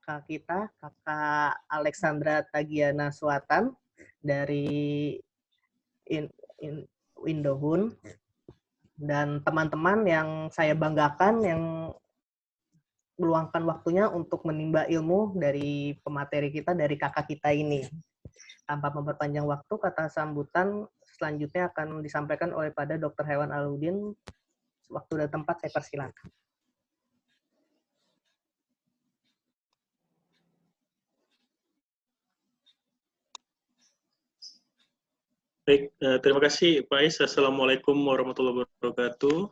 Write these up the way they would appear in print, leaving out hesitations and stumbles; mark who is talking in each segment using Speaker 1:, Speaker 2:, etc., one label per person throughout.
Speaker 1: kakak kita, Kakak Alexandra Tagiana Suatan dari In, In, Indohun, dan teman-teman yang saya banggakan yang meluangkan waktunya untuk menimba ilmu dari pemateri kita, dari kakak kita ini. Tanpa memperpanjang waktu, kata sambutan selanjutnya akan disampaikan oleh pada Dr. Hewan Aludin. Waktu dan tempat saya persilakan.
Speaker 2: Baik, terima kasih Pak Is. Assalamualaikum warahmatullahi wabarakatuh.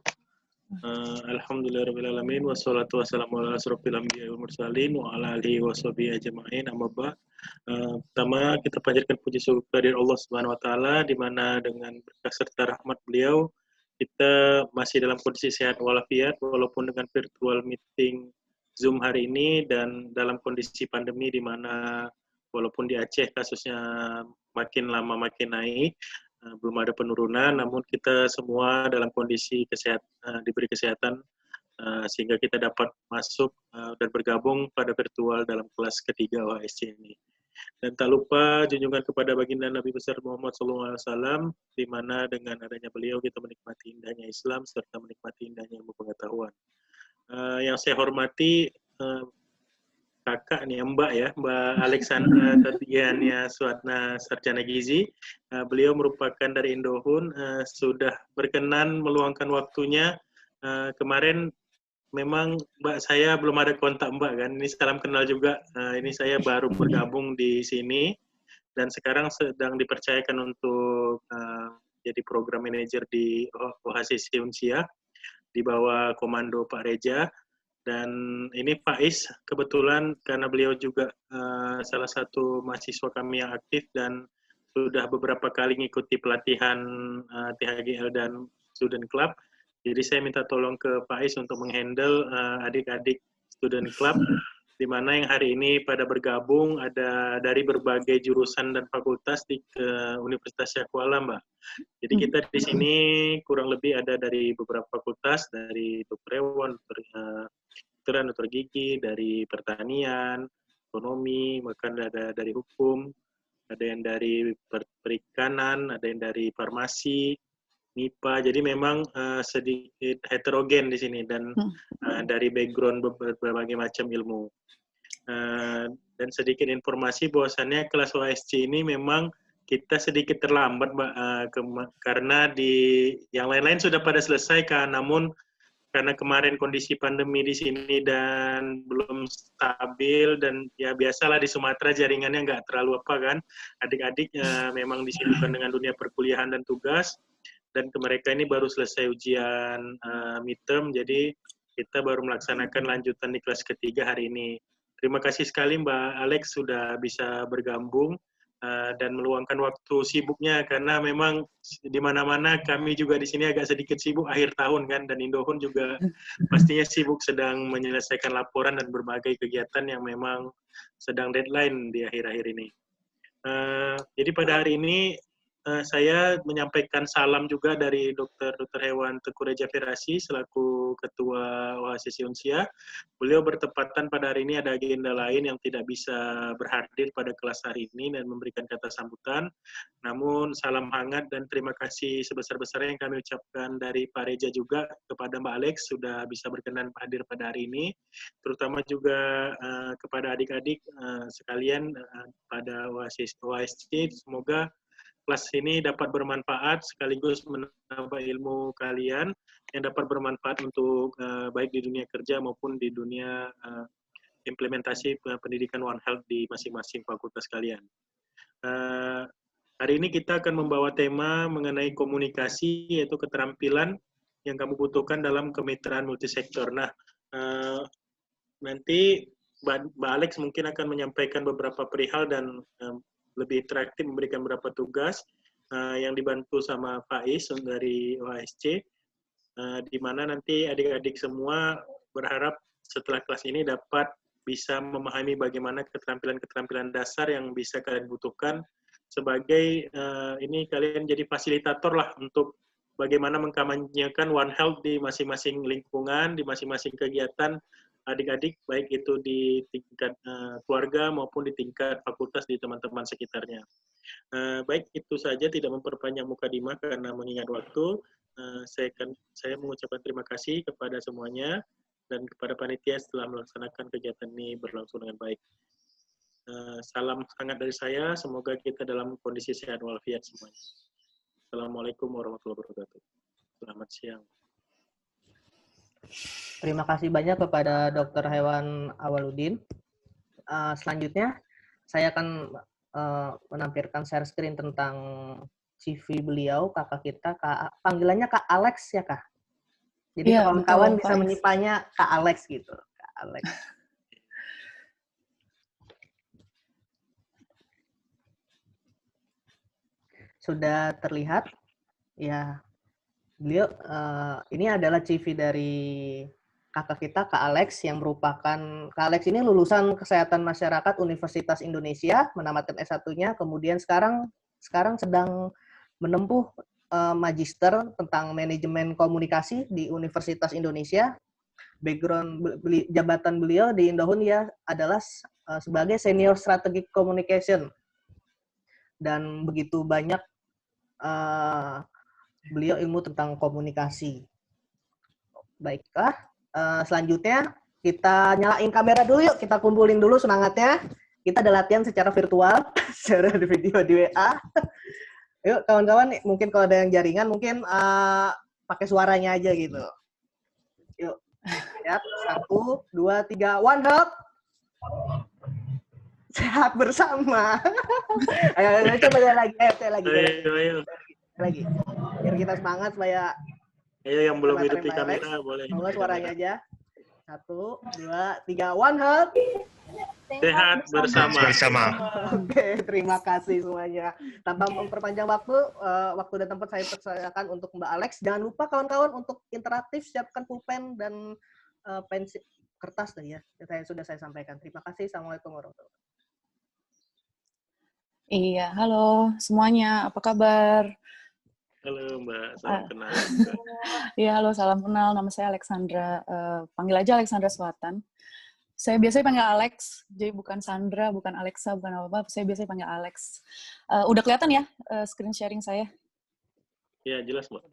Speaker 2: Alhamdulillahirrahmanirrahim. Wassalatu wassalamu ala asrofil anbiya wal mursalin wa ala alihi wa sahbihi ajma'in. Amma ba'd. Pertama kita panjatkan puji syukur kepada Allah Subhanahu wa taala, di mana dengan berkah serta rahmat beliau kita masih dalam kondisi sehat walafiat walaupun dengan virtual meeting Zoom hari ini, dan dalam kondisi pandemi di mana walaupun di Aceh kasusnya makin lama makin naik, belum ada penurunan, namun kita semua dalam kondisi diberi kesehatan sehingga kita dapat masuk dan bergabung pada virtual dalam kelas ketiga OHSC ini. Dan tak lupa junjungan kepada baginda Nabi besar Muhammad SAW, di mana dengan adanya beliau kita menikmati indahnya Islam serta menikmati indahnya ilmu pengetahuan. Yang saya hormati kakak nih, Mbak Alexandra Tagiana Suatna Sarjana Gizi. Beliau merupakan dari Indohun, sudah berkenan meluangkan waktunya. Kemarin memang Mbak saya belum ada kontak Mbak kan, ini salam kenal juga. Ini saya baru bergabung di sini dan sekarang sedang dipercayakan untuk jadi program manajer di OHSC Unsia di bawah komando Pak Reja. Dan ini Pak Is, kebetulan karena beliau juga salah satu mahasiswa kami yang aktif dan sudah beberapa kali mengikuti pelatihan THGL dan Student Club. Jadi saya minta tolong ke Pak Is untuk menghandle adik-adik Student Club, di mana yang hari ini pada bergabung ada dari berbagai jurusan dan fakultas di Universitas Syakuala, Mbak. Jadi kita di sini kurang lebih ada dari beberapa fakultas, dari Dr. Hewan, Dokter Gigi, dari pertanian, ekonomi, bahkan ada dari hukum, ada yang dari perikanan, ada yang dari farmasi, MIPA. Jadi memang sedikit heterogen di sini dan dari background berbagai macam ilmu. Dan sedikit informasi bahwasannya kelas OHSC ini memang kita sedikit terlambat, Mbak, karena di yang lain-lain sudah pada selesai kan, namun karena kemarin kondisi pandemi di sini dan belum stabil, dan ya biasalah di Sumatera jaringannya nggak terlalu apa kan, adik-adik memang disibukkan dengan dunia perkuliahan dan tugas, dan ke mereka ini baru selesai ujian midterm, jadi kita baru melaksanakan lanjutan di kelas ketiga hari ini. Terima kasih sekali Mbak Alex sudah bisa bergabung dan meluangkan waktu sibuknya, karena memang di mana-mana kami juga di sini agak sedikit sibuk akhir tahun kan, dan Indohun juga pastinya sibuk sedang menyelesaikan laporan dan berbagai kegiatan yang memang sedang deadline di akhir-akhir ini. Jadi pada hari ini saya menyampaikan salam juga dari Dr. Hewan Teguh Reja Firasi selaku Ketua OHSC Unsia. Beliau bertepatan pada hari ini ada agenda lain yang tidak bisa berhadir pada kelas hari ini dan memberikan kata sambutan. Namun salam hangat dan terima kasih sebesar-besarnya yang kami ucapkan dari Pak Reja juga kepada Mbak Alex sudah bisa berkenan hadir pada hari ini. Terutama juga kepada adik-adik sekalian pada OHSC, semoga kelas ini dapat bermanfaat sekaligus menambah ilmu kalian yang dapat bermanfaat untuk baik di dunia kerja maupun di dunia implementasi pendidikan One Health di masing-masing fakultas kalian. Hari ini kita akan membawa tema mengenai komunikasi, yaitu keterampilan yang kamu butuhkan dalam kemitraan multisektor. Nah, nanti Mbak Alex mungkin akan menyampaikan beberapa perihal dan lebih interaktif memberikan beberapa tugas yang dibantu sama Pak Is dari OHSC, di mana nanti adik-adik semua berharap setelah kelas ini dapat bisa memahami bagaimana keterampilan-keterampilan dasar yang bisa kalian butuhkan sebagai ini kalian jadi fasilitator lah untuk bagaimana mengkampanyekan One Health di masing-masing lingkungan, di masing-masing kegiatan adik-adik, baik itu di tingkat keluarga maupun di tingkat fakultas di teman-teman sekitarnya. Baik itu saja, tidak memperpanjang mukadimah karena mengingat waktu. Saya mengucapkan terima kasih kepada semuanya dan kepada panitia setelah melaksanakan kegiatan ini berlangsung dengan baik. Salam hangat dari saya, semoga kita dalam kondisi sehat walafiat semuanya. Assalamualaikum warahmatullahi wabarakatuh. Selamat siang.
Speaker 1: Terima kasih banyak kepada Dr. Hewan Awaludin. Selanjutnya, saya akan menampilkan share screen tentang CV beliau, kakak kita, panggilannya Kak Alex ya Kak? Jadi
Speaker 3: Iya,
Speaker 1: kawan-kawan
Speaker 3: betul,
Speaker 1: bisa
Speaker 3: Pak.
Speaker 1: menyipanya Kak Alex gitu. Kak Alex. Sudah terlihat? Ya, beliau ini adalah CV dari kakak kita Kak Alex yang merupakan Kak Alex ini lulusan Kesehatan Masyarakat Universitas Indonesia, menamatkan S1-nya, kemudian sekarang sedang menempuh magister tentang manajemen komunikasi di Universitas Indonesia. Background jabatan beliau di Indohun ya adalah sebagai Senior Strategic Communication, dan begitu banyak beliau ilmu tentang komunikasi. Baiklah, selanjutnya kita nyalain kamera dulu yuk, kita kumpulin dulu semangatnya. Kita ada latihan secara virtual, secara video di WA. Yuk kawan-kawan, mungkin kalau ada yang jaringan mungkin pakai suaranya aja gitu. Yuk, siap, 1, 2, 3, one health. Sehat bersama. Ayo, coba lagi.
Speaker 2: Ayo.
Speaker 1: Lagi. Biar kita semangat supaya.
Speaker 2: Ayo yang belum hidup di kamera boleh.
Speaker 1: Coba suaranya aja. 1, 2, 3, one health.
Speaker 2: Sehat bersama.
Speaker 1: Oke, terima kasih semuanya. Tanpa memperpanjang waktu dan tempat saya persilakan untuk Mbak Alex. Jangan lupa kawan-kawan untuk interaktif, siapkan pulpen dan pensil kertas ya. Sudah saya sampaikan. Terima kasih. Assalamualaikum warahmatullahi wabarakatuh.
Speaker 3: Iya, halo semuanya, apa kabar?
Speaker 2: Halo Mbak, salam kenal.
Speaker 3: Iya, halo, salam kenal. Nama saya Alexandra. Panggil aja Alexandra Selatan. Saya biasanya panggil Alex, jadi bukan Sandra, bukan Alexa, bukan apa-apa. Saya biasanya panggil Alex. Udah kelihatan ya screen sharing saya?
Speaker 2: Ya, jelas Mbak.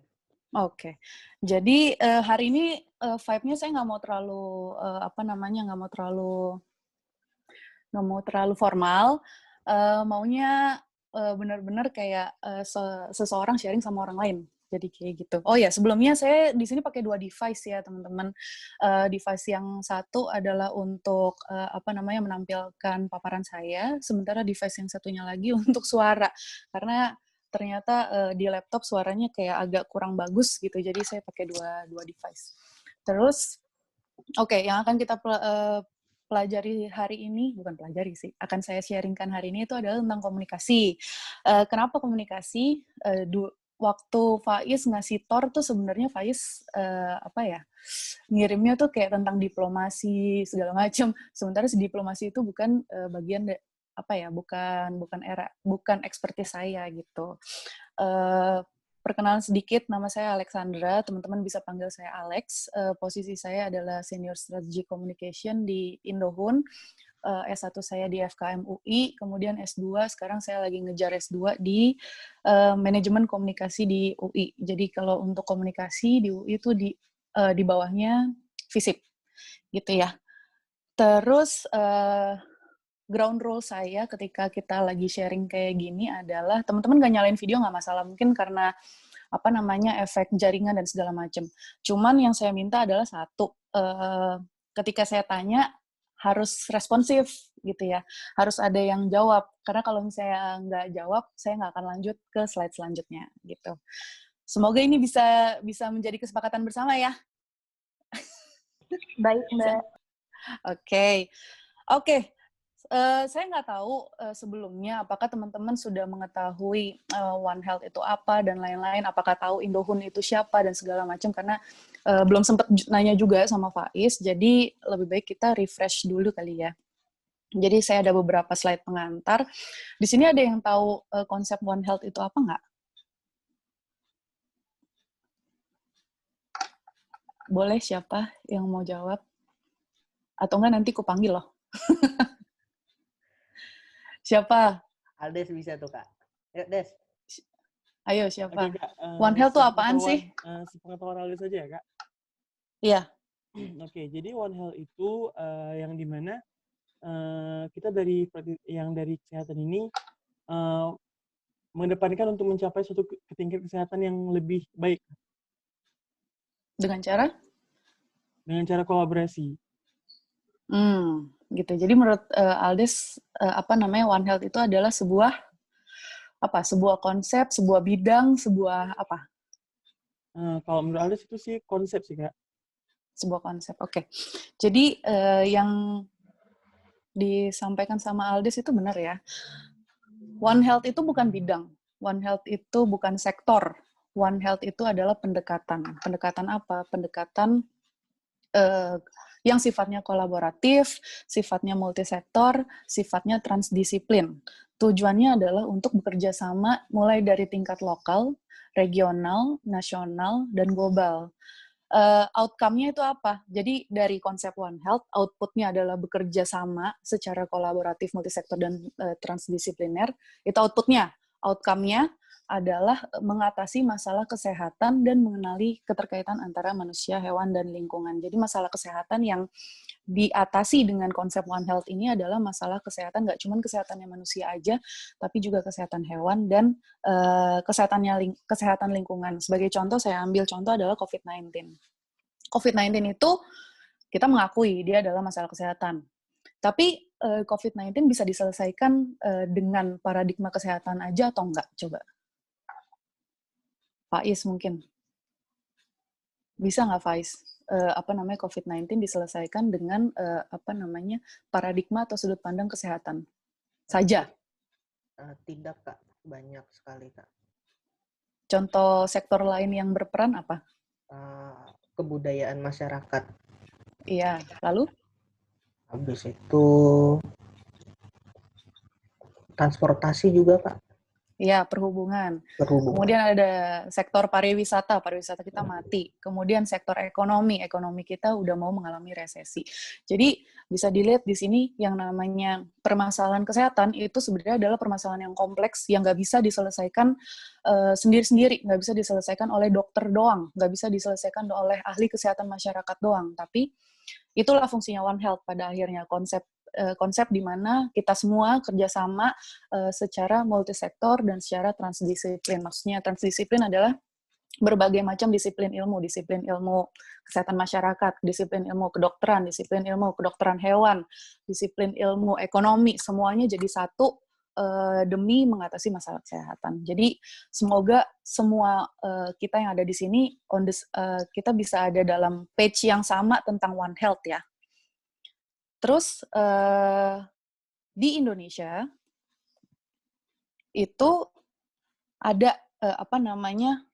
Speaker 3: Oke. Jadi hari ini vibe-nya saya nggak mau terlalu nggak mau terlalu formal. Maunya benar-benar kayak seseorang sharing sama orang lain. Jadi kayak gitu. Oh ya, sebelumnya saya di sini pakai 2 device ya, teman-teman. Device yang satu adalah untuk menampilkan paparan saya, sementara device yang satunya lagi untuk suara. Karena ternyata di laptop suaranya kayak agak kurang bagus gitu. Jadi saya pakai dua device. Terus yang akan kita pelajari hari ini, bukan pelajari sih, akan saya sharingkan hari ini itu adalah tentang komunikasi. Kenapa komunikasi? Waktu Faiz ngasih TOR tuh sebenarnya Faiz ngirimnya tuh kayak tentang diplomasi segala macam. Sementara diplomasi itu bukan bagian bukan expertise saya gitu. Perkenalan sedikit, nama saya Alexandra, teman-teman bisa panggil saya Alex. Posisi saya adalah Senior Strategy Communication di Indohun. S1 saya di FKM UI, kemudian S2, sekarang saya lagi ngejar S2 di Manajemen Komunikasi di UI. Jadi kalau untuk komunikasi di UI itu di bawahnya FISIP, gitu ya. Terus ground rule saya ketika kita lagi sharing kayak gini adalah teman-teman nggak nyalain video nggak masalah, mungkin karena efek jaringan dan segala macam. Cuman yang saya minta adalah satu, ketika saya tanya harus responsif gitu ya, harus ada yang jawab. Karena kalau misalnya nggak jawab, saya nggak akan lanjut ke slide selanjutnya gitu. Semoga ini bisa menjadi kesepakatan bersama ya.
Speaker 4: Baik, Mbak.
Speaker 3: Oke. Saya nggak tahu sebelumnya apakah teman-teman sudah mengetahui One Health itu apa dan lain-lain, apakah tahu Indohun itu siapa dan segala macam, karena belum sempat nanya juga sama Faiz, jadi lebih baik kita refresh dulu kali ya. Jadi saya ada beberapa slide pengantar. Di sini ada yang tahu konsep One Health itu apa nggak? Boleh siapa yang mau jawab? Atau enggak nanti ku panggil loh. Siapa?
Speaker 1: Aldes bisa tuh, Kak. Yuk, Des.
Speaker 3: Ayo,
Speaker 4: Oke,
Speaker 3: siapa?
Speaker 4: Kak.
Speaker 3: One Health tuh apaan sih?
Speaker 4: Sepengetahuan Aldi saja ya, Kak.
Speaker 3: Iya.
Speaker 4: Oke, jadi One Health itu yang dimana kita yang dari kesehatan ini mengedepankan untuk mencapai suatu tingkat kesehatan yang lebih baik
Speaker 3: Dengan cara?
Speaker 4: dengan cara kolaborasi.
Speaker 3: Gitu. Jadi menurut Aldes, One Health itu adalah sebuah konsep, sebuah bidang, sebuah apa?
Speaker 4: Kalau menurut Aldi itu sih konsep sih, Kak.
Speaker 3: Sebuah konsep. Oke. Jadi yang disampaikan sama Aldes itu benar ya. One Health itu bukan bidang. One Health itu bukan sektor. One Health itu adalah pendekatan. Pendekatan apa? Pendekatan yang sifatnya kolaboratif, sifatnya multisektor, sifatnya transdisiplin. Tujuannya adalah untuk bekerja sama mulai dari tingkat lokal, regional, nasional, dan global. Outcome-nya itu apa? Jadi dari konsep One Health, output-nya adalah bekerja sama secara kolaboratif, multisektor, dan transdisipliner. Itu output-nya. Outcome-nya adalah mengatasi masalah kesehatan dan mengenali keterkaitan antara manusia, hewan, dan lingkungan. Jadi masalah kesehatan yang diatasi dengan konsep One Health ini adalah masalah kesehatan, nggak cuma kesehatannya manusia aja, tapi juga kesehatan hewan dan kesehatan lingkungan. Sebagai contoh, saya ambil contoh adalah COVID-19. COVID-19 itu kita mengakui dia adalah masalah kesehatan. Tapi COVID-19 bisa diselesaikan dengan paradigma kesehatan aja atau enggak? Coba. Faiz mungkin. Bisa nggak Faiz? COVID-19 diselesaikan dengan paradigma atau sudut pandang kesehatan saja?
Speaker 1: Tidak, Kak. Banyak sekali, Kak.
Speaker 3: Contoh sektor lain yang berperan apa?
Speaker 1: Kebudayaan masyarakat.
Speaker 3: Iya, lalu?
Speaker 1: Habis itu transportasi juga, Kak.
Speaker 3: Iya, perhubungan. Kemudian ada sektor pariwisata kita mati. Kemudian sektor ekonomi kita udah mau mengalami resesi. Jadi bisa dilihat di sini yang namanya permasalahan kesehatan itu sebenarnya adalah permasalahan yang kompleks yang nggak bisa diselesaikan sendiri-sendiri, nggak bisa diselesaikan oleh dokter doang, nggak bisa diselesaikan oleh ahli kesehatan masyarakat doang. Tapi itulah fungsinya One Health pada akhirnya, konsep di mana kita semua kerjasama secara multisektor dan secara transdisiplin. Maksudnya transdisiplin adalah berbagai macam disiplin ilmu kesehatan masyarakat, disiplin ilmu kedokteran hewan, disiplin ilmu ekonomi, semuanya jadi satu demi mengatasi masalah kesehatan. Jadi semoga semua kita yang ada di sini kita bisa ada dalam page yang sama tentang One Health ya. Terus di Indonesia itu ada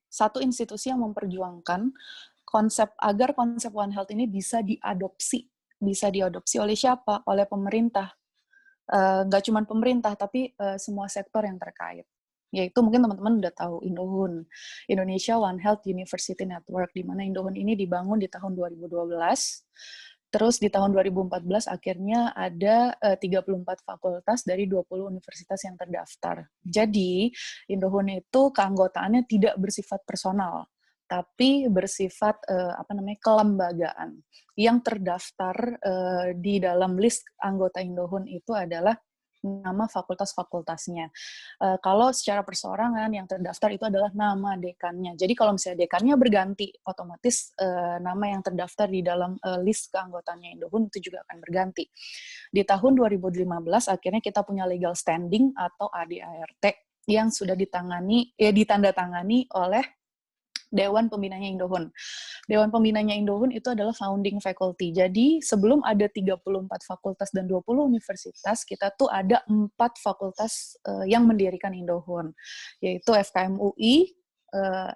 Speaker 3: satu institusi yang memperjuangkan agar konsep One Health ini bisa diadopsi oleh siapa? Oleh pemerintah. Nggak cuma pemerintah, tapi semua sektor yang terkait. Yaitu mungkin teman-teman udah tahu Indohun, Indonesia One Health University Network, di mana Indohun ini dibangun di tahun 2012. Terus di tahun 2014 akhirnya ada 34 fakultas dari 20 universitas yang terdaftar. Jadi Indohun itu keanggotaannya tidak bersifat personal, tapi bersifat kelembagaan. Yang terdaftar di dalam list anggota Indohun itu adalah nama fakultas-fakultasnya. Kalau secara perseorangan yang terdaftar itu adalah nama dekannya. Jadi kalau misalnya dekannya berganti, otomatis nama yang terdaftar di dalam list keanggotaannya Indohun itu juga akan berganti. Di tahun 2015 akhirnya kita punya legal standing atau ADART yang sudah ditandatangani oleh Dewan Pembinanya Indohun. Dewan Pembinanya Indohun itu adalah founding faculty. Jadi sebelum ada 34 fakultas dan 20 universitas, kita tuh ada 4 fakultas yang mendirikan Indohun, yaitu FKM UI,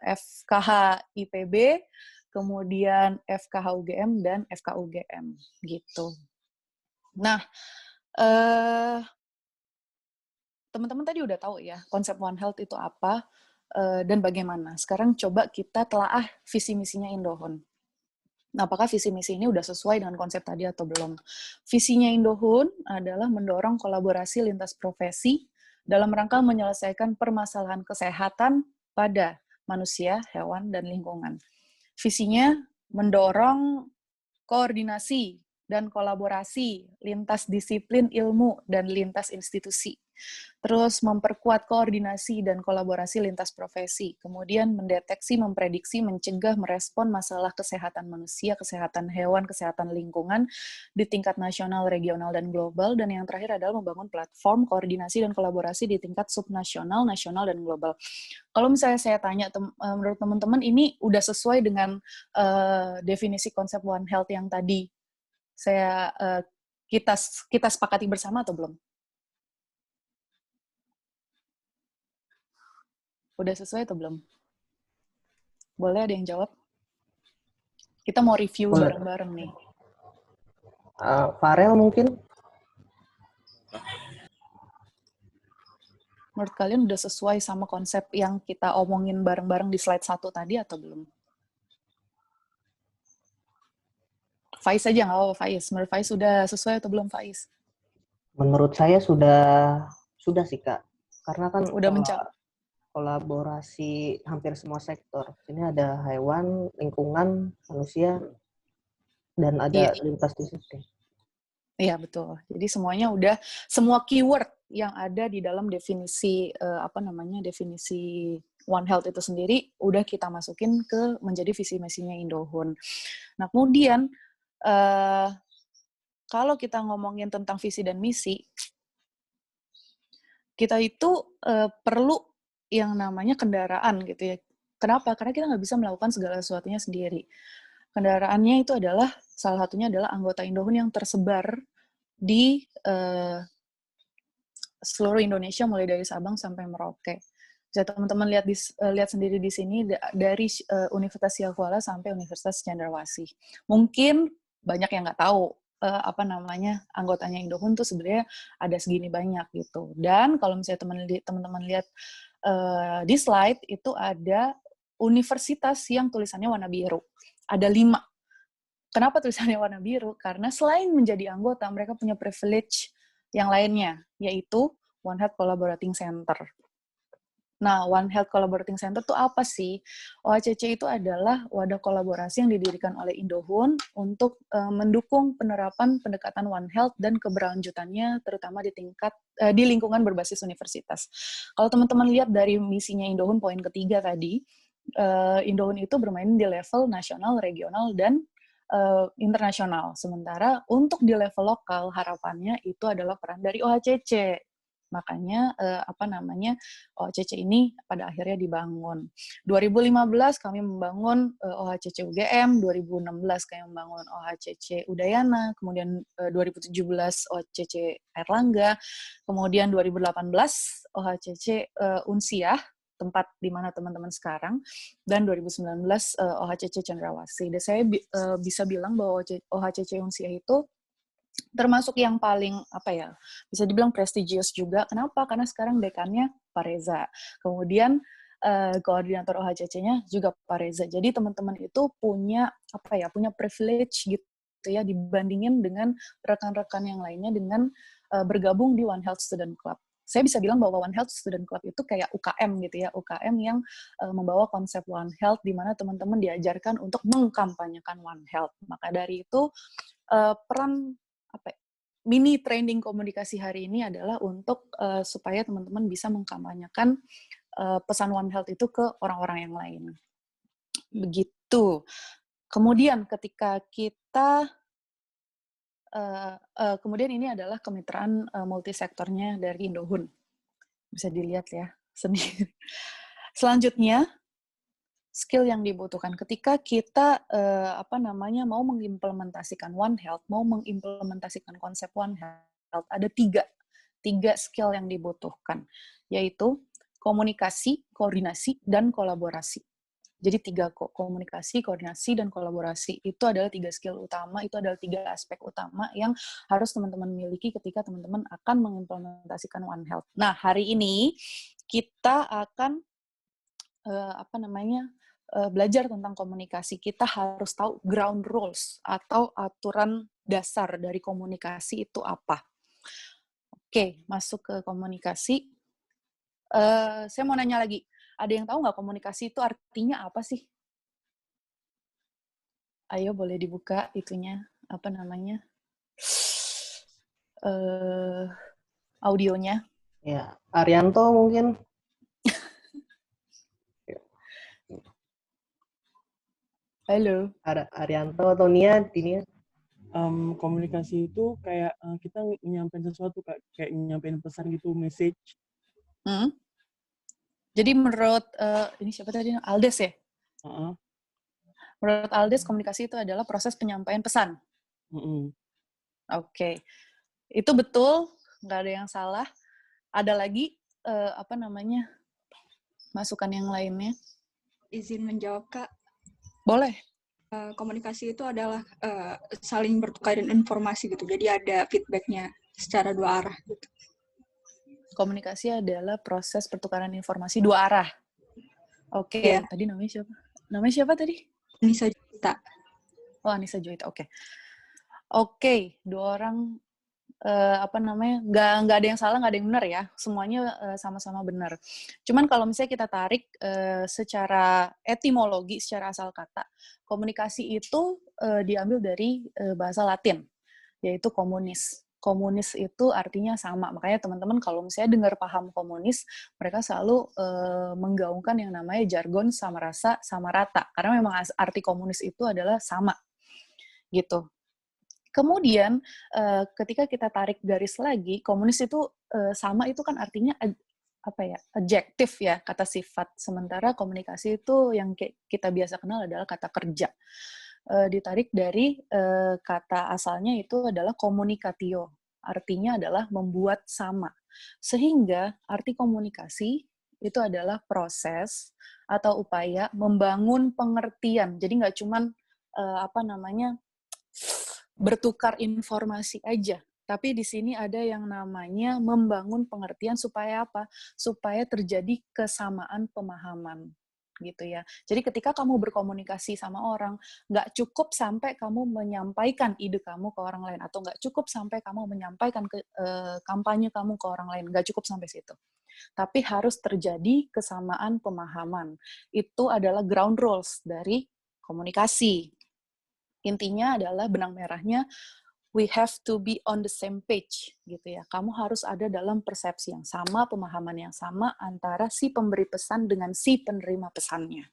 Speaker 3: FKH IPB, kemudian FKH UGM, dan FKUGM. Gitu. Nah, teman-teman tadi udah tahu ya, konsep One Health itu apa, dan bagaimana. Sekarang coba kita telaah visi misinya Indohun. Nah, apakah visi misi ini udah sesuai dengan konsep tadi atau belum? Visinya Indohun adalah mendorong kolaborasi lintas profesi dalam rangka menyelesaikan permasalahan kesehatan pada manusia, hewan, dan lingkungan. Visinya mendorong koordinasi dan kolaborasi lintas disiplin ilmu dan lintas institusi. Terus memperkuat koordinasi dan kolaborasi lintas profesi. Kemudian mendeteksi, memprediksi, mencegah, merespon masalah kesehatan manusia, kesehatan hewan, kesehatan lingkungan di tingkat nasional, regional, dan global. Dan yang terakhir adalah membangun platform koordinasi dan kolaborasi di tingkat subnasional, nasional, dan global. Kalau misalnya saya tanya, menurut teman-teman ini udah sesuai dengan definisi konsep One Health yang tadi kita sepakati bersama atau belum? Udah sesuai atau belum? Boleh ada yang jawab? Kita mau review bareng-bareng nih.
Speaker 1: Farel mungkin?
Speaker 3: Menurut kalian udah sesuai sama konsep yang kita omongin bareng-bareng di slide 1 tadi atau belum? Faiz aja nggak apa-apa, Faiz. Menurut Faiz sudah sesuai atau belum, Faiz?
Speaker 1: Menurut saya sudah sih, Kak. Karena kan
Speaker 3: Udah
Speaker 1: kolaborasi hampir semua sektor. Ini ada hewan, lingkungan, manusia, dan ada lintas disiplin.
Speaker 3: Iya, betul. Jadi semuanya udah, semua keyword yang ada di dalam definisi, definisi One Health itu sendiri, udah kita masukin ke menjadi visi misinya Indohun. Nah, kemudian, kalau kita ngomongin tentang visi dan misi, kita itu perlu yang namanya kendaraan gitu ya. Kenapa? Karena kita nggak bisa melakukan segala sesuatunya sendiri. Kendaraannya itu adalah, salah satunya adalah anggota Indohun yang tersebar di seluruh Indonesia, mulai dari Sabang sampai Merauke. Bisa teman-teman lihat sendiri di sini, dari Universitas Siak Kuala sampai Universitas Cendrawasih. Mungkin banyak yang nggak tahu anggotanya Indohun tuh sebenarnya ada segini banyak gitu. Dan kalau misalnya teman-teman lihat di slide itu ada universitas yang tulisannya warna biru. Ada 5. Kenapa tulisannya warna biru? Karena selain menjadi anggota, mereka punya privilege yang lainnya, yaitu One Health Collaborating Center. Nah, One Health Collaborating Center itu apa sih? OHCC itu adalah wadah kolaborasi yang didirikan oleh Indohun untuk mendukung penerapan pendekatan One Health dan keberlanjutannya, terutama di lingkungan berbasis universitas. Kalau teman-teman lihat dari misinya Indohun poin ketiga tadi, Indohun itu bermain di level nasional, regional, dan internasional. Sementara untuk di level lokal, harapannya itu adalah peran dari OHCC. Makanya OHCC ini pada akhirnya dibangun. 2015 kami membangun OHCC UGM, 2016 kami membangun OHCC Udayana, kemudian 2017 OHCC Airlangga, kemudian 2018 OHCC Unsiah, tempat di mana teman-teman sekarang, dan 2019 OHCC Cendrawasih. Dan saya bisa bilang bahwa OHCC Unsiah itu termasuk yang paling bisa dibilang prestigious juga. Kenapa? Karena sekarang dekannya Pak Reza. Kemudian koordinator OHCC-nya juga Pak Reza. Jadi teman-teman itu punya privilege gitu ya, dibandingin dengan rekan-rekan yang lainnya dengan bergabung di One Health Student Club. Saya bisa bilang bahwa One Health Student Club itu kayak UKM gitu ya, UKM yang membawa konsep One Health, di mana teman-teman diajarkan untuk mengkampanyekan One Health. Maka dari itu peran mini training komunikasi hari ini adalah untuk supaya teman-teman bisa mengkampanyekan pesan One Health itu ke orang-orang yang lain. Begitu. Kemudian ketika kita kemudian ini adalah kemitraan multisektornya dari Indohun. Bisa dilihat ya sendiri. Selanjutnya, skill yang dibutuhkan ketika kita mau mengimplementasikan One Health, mau mengimplementasikan konsep One Health, ada tiga skill yang dibutuhkan, yaitu komunikasi, koordinasi, dan kolaborasi. Jadi 3 komunikasi, koordinasi, dan kolaborasi itu adalah 3 skill utama, itu adalah 3 aspek utama yang harus teman-teman miliki ketika teman-teman akan mengimplementasikan One Health. Nah, hari ini kita akan belajar tentang komunikasi, kita harus tahu ground rules atau aturan dasar dari komunikasi itu apa. Oke, masuk ke komunikasi. Saya mau nanya lagi, ada yang tahu nggak komunikasi itu artinya apa sih? Ayo, boleh dibuka itunya, apa namanya, audionya.
Speaker 1: Ya, Arianto mungkin.
Speaker 3: Halo.
Speaker 1: Arianto atau Nia, Dinia.
Speaker 4: Komunikasi itu kayak kita menyampaikan sesuatu, kayak menyampaikan pesan gitu, message.
Speaker 3: Jadi menurut ini siapa tadi? Aldes ya? Menurut Aldes, komunikasi itu adalah proses penyampaian pesan. Oke. Itu betul, nggak ada yang salah. Ada lagi apa namanya, masukan yang lainnya?
Speaker 5: Izin menjawab, Kak.
Speaker 3: Boleh.
Speaker 5: Komunikasi itu adalah saling bertukar informasi gitu. Jadi ada feedback-nya secara dua arah gitu.
Speaker 3: Komunikasi adalah proses pertukaran informasi dua arah. Oke.
Speaker 5: Yeah.
Speaker 3: Tadi namanya siapa? Namanya siapa tadi?
Speaker 5: Anissa Joyita.
Speaker 3: Oh, Anissa Joyita. Oke. Dua orang apa namanya, nggak ada yang salah, nggak ada yang benar ya, semuanya sama-sama benar. Cuman kalau misalnya kita tarik secara etimologi, secara asal kata, komunikasi itu diambil dari bahasa Latin, yaitu komunis. Komunis itu artinya sama, makanya teman-teman kalau misalnya dengar paham komunis, mereka selalu menggaungkan yang namanya jargon sama rasa, sama rata, karena memang arti komunis itu adalah sama, gitu. Kemudian ketika kita tarik garis lagi, komunis itu sama itu kan artinya apa ya, adjektif ya, kata sifat. Sementara komunikasi itu yang kita biasa kenal adalah kata kerja. Ditarik dari kata asalnya itu adalah communicatio, artinya adalah membuat sama. Sehingga arti komunikasi itu adalah proses atau upaya membangun pengertian. Jadi nggak cuman apa namanya, bertukar informasi aja, tapi di sini ada yang namanya membangun pengertian supaya apa? Supaya terjadi kesamaan pemahaman, gitu ya. Jadi ketika kamu berkomunikasi sama orang, nggak cukup sampai kamu menyampaikan ide kamu ke orang lain, atau nggak cukup sampai kamu menyampaikan kampanye kamu ke orang lain, nggak cukup sampai situ. Tapi harus terjadi kesamaan pemahaman. Itu adalah ground rules dari komunikasi. Intinya adalah benang merahnya, we have to be on the same page, gitu ya. Kamu harus ada dalam persepsi yang sama, pemahaman yang sama antara si pemberi pesan dengan si penerima pesannya,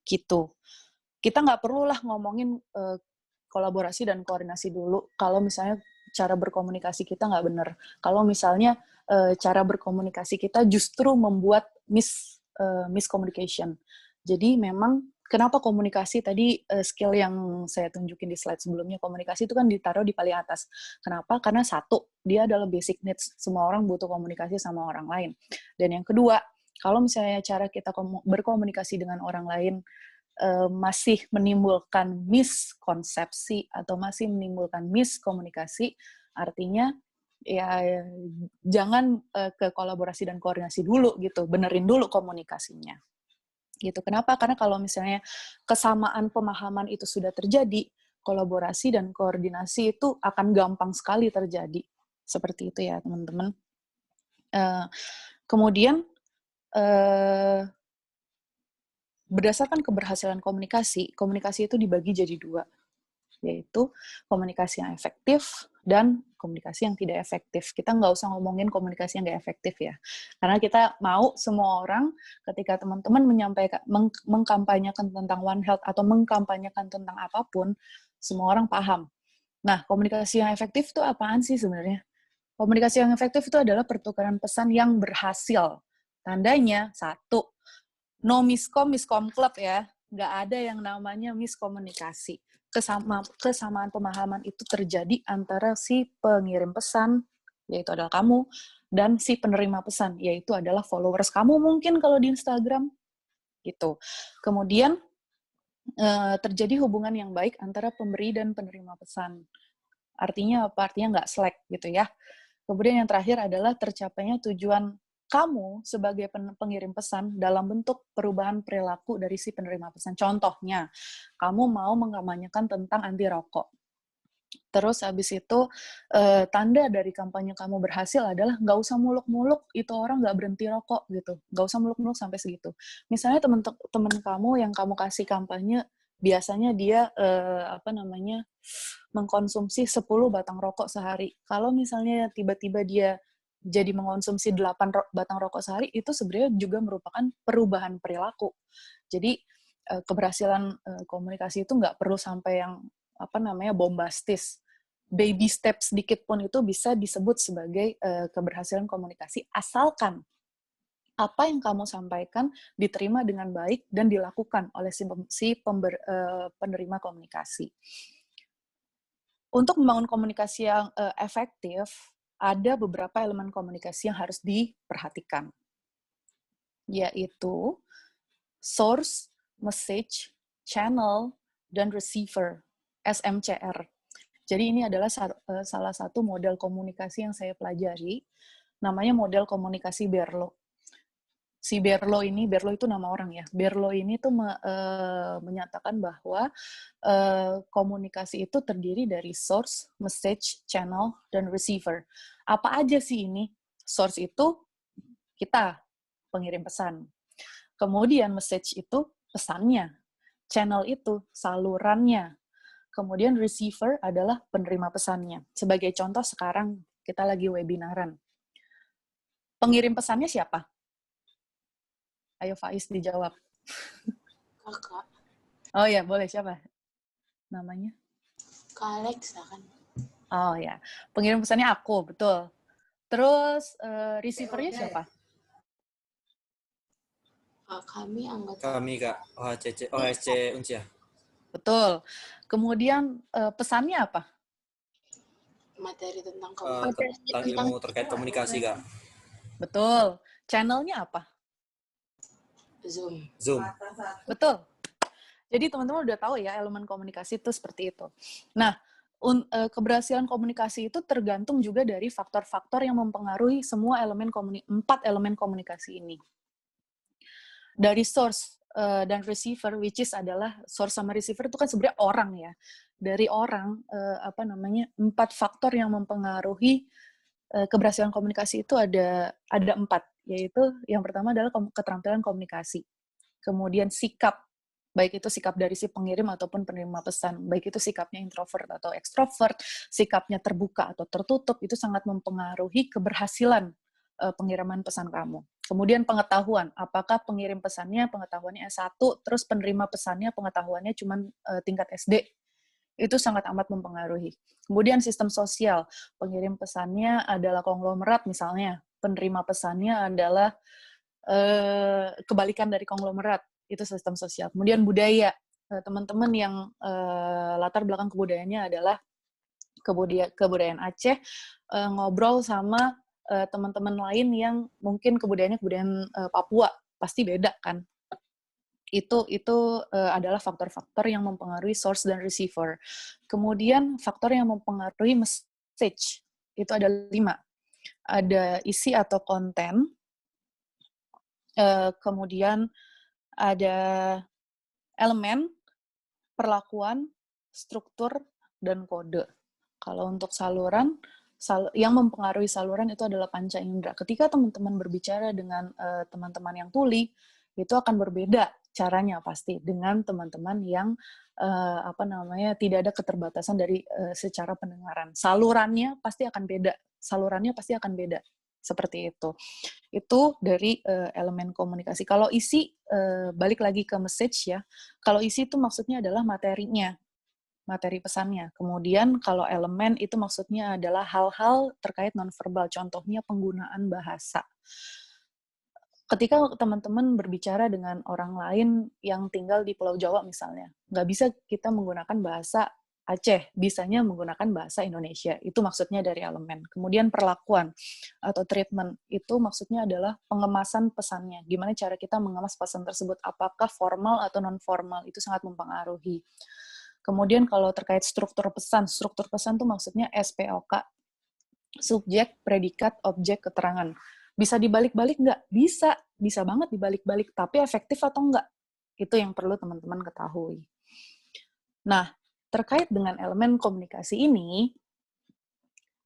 Speaker 3: gitu. Kita nggak perlulah ngomongin kolaborasi dan koordinasi dulu kalau misalnya cara berkomunikasi kita nggak benar. Kalau misalnya cara berkomunikasi kita justru membuat miscommunication. Jadi memang kenapa komunikasi tadi skill yang saya tunjukin di slide sebelumnya, komunikasi itu kan ditaruh di paling atas. Kenapa? Karena satu, dia adalah basic needs. Semua orang butuh komunikasi sama orang lain. Dan yang kedua, kalau misalnya cara kita berkomunikasi dengan orang lain masih menimbulkan miskonsepsi atau masih menimbulkan miskomunikasi, artinya ya jangan ke kolaborasi dan koordinasi dulu gitu, benerin dulu komunikasinya. Gitu. Kenapa? Karena kalau misalnya kesamaan pemahaman itu sudah terjadi, kolaborasi dan koordinasi itu akan gampang sekali terjadi. Seperti itu ya, teman-teman. Kemudian, berdasarkan keberhasilan komunikasi, komunikasi itu dibagi jadi dua, yaitu komunikasi yang efektif dan komunikasi yang tidak efektif. Kita nggak usah ngomongin komunikasi yang nggak efektif ya. Karena kita mau semua orang ketika teman-teman menyampaikan, mengkampanyekan tentang One Health atau mengkampanyekan tentang apapun, semua orang paham. Nah, komunikasi yang efektif itu apaan sih sebenarnya? Komunikasi yang efektif itu adalah pertukaran pesan yang berhasil. Tandanya, satu, no miskom club ya. Nggak ada yang namanya miskomunikasi. Kesamaan pemahaman itu terjadi antara si pengirim pesan, yaitu adalah kamu, dan si penerima pesan, yaitu adalah followers kamu mungkin kalau di Instagram. Gitu. Kemudian, terjadi hubungan yang baik antara pemberi dan penerima pesan. Artinya apa? Artinya nggak slack gitu ya. Kemudian yang terakhir adalah tercapainya tujuan kamu sebagai pengirim pesan dalam bentuk perubahan perilaku dari si penerima pesan. Contohnya, kamu mau mengkampanyekan tentang anti rokok. Terus habis itu tanda dari kampanye kamu berhasil adalah nggak usah muluk-muluk itu orang nggak berhenti rokok gitu, nggak usah muluk-muluk sampai segitu. Misalnya teman-teman kamu yang kamu kasih kampanye biasanya dia mengkonsumsi 10 batang rokok sehari. Kalau misalnya tiba-tiba dia jadi mengkonsumsi 8 batang rokok sehari, itu sebenarnya juga merupakan perubahan perilaku. Jadi keberhasilan komunikasi itu nggak perlu sampai yang bombastis. Baby step sedikit pun itu bisa disebut sebagai keberhasilan komunikasi, asalkan apa yang kamu sampaikan diterima dengan baik dan dilakukan oleh penerima komunikasi. Untuk membangun komunikasi yang efektif, ada beberapa elemen komunikasi yang harus diperhatikan, yaitu source, message, channel, dan receiver, SMCR. Jadi ini adalah salah satu model komunikasi yang saya pelajari, namanya model komunikasi Berlo. Si Berlo itu nama orang ya. Berlo ini tuh menyatakan bahwa komunikasi itu terdiri dari source, message, channel, dan receiver. Apa aja sih ini? Source itu kita, pengirim pesan. Kemudian message itu pesannya. Channel itu salurannya. Kemudian receiver adalah penerima pesannya. Sebagai contoh sekarang kita lagi webinaran. Pengirim pesannya siapa? Ayo Faiz dijawab.
Speaker 6: Kakak.
Speaker 3: Oh ya, boleh. Siapa namanya?
Speaker 6: Kak Alexa kan.
Speaker 3: Oh ya, pengirim pesannya aku, betul. Terus receivernya siapa?
Speaker 6: Kami anggota.
Speaker 7: Kami Kak, OHC Uncia.
Speaker 3: Betul. Kemudian pesannya apa?
Speaker 6: Materi tentang
Speaker 7: tentang ilmu terkait komunikasi Kak.
Speaker 3: Betul. Channelnya apa?
Speaker 6: Zoom.
Speaker 3: Betul. Jadi teman-teman udah tahu ya elemen komunikasi itu seperti itu. Nah, keberhasilan komunikasi itu tergantung juga dari faktor-faktor yang mempengaruhi semua 4 elemen komunikasi ini. Dari source dan receiver, which is adalah source sama receiver itu kan sebenarnya orang ya. Dari orang 4 faktor yang mempengaruhi keberhasilan komunikasi itu ada 4, yaitu yang pertama adalah keterampilan komunikasi. Kemudian sikap, baik itu sikap dari si pengirim ataupun penerima pesan, baik itu sikapnya introvert atau ekstrovert, sikapnya terbuka atau tertutup, itu sangat mempengaruhi keberhasilan pengiriman pesan kamu. Kemudian pengetahuan, apakah pengirim pesannya pengetahuannya S1, terus penerima pesannya pengetahuannya cuma tingkat SD, itu sangat amat mempengaruhi. Kemudian sistem sosial, pengirim pesannya adalah konglomerat misalnya, penerima pesannya adalah kebalikan dari konglomerat, itu sistem sosial. Kemudian budaya, teman-teman yang latar belakang kebudayaannya adalah kebudayaan Aceh, ngobrol sama teman-teman lain yang mungkin kebudayaan Papua, pasti beda kan. Itu adalah faktor-faktor yang mempengaruhi source dan receiver. Kemudian faktor yang mempengaruhi message, itu ada 5. Ada isi atau konten, kemudian ada elemen, perlakuan, struktur, dan kode. Kalau untuk saluran, yang mempengaruhi saluran itu adalah panca indera. Ketika teman-teman berbicara dengan teman-teman yang tuli, itu akan berbeda caranya pasti dengan teman-teman yang tidak ada keterbatasan dari secara pendengaran. Salurannya pasti akan beda. Seperti itu. Itu dari elemen komunikasi. Kalau isi, balik lagi ke message ya. Kalau isi itu maksudnya adalah materinya, materi pesannya. Kemudian kalau elemen itu maksudnya adalah hal-hal terkait nonverbal, contohnya penggunaan bahasa. Ketika teman-teman berbicara dengan orang lain yang tinggal di Pulau Jawa misalnya, nggak bisa kita menggunakan bahasa Aceh, bisanya menggunakan bahasa Indonesia. Itu maksudnya dari elemen. Kemudian perlakuan atau treatment, itu maksudnya adalah pengemasan pesannya. Gimana cara kita mengemas pesan tersebut, apakah formal atau non-formal, itu sangat mempengaruhi. Kemudian kalau terkait struktur pesan itu maksudnya SPOK, subjek, predikat, objek, keterangan. Bisa dibalik-balik nggak? Bisa banget dibalik-balik, tapi efektif atau enggak? Itu yang perlu teman-teman ketahui. Nah, terkait dengan elemen komunikasi ini,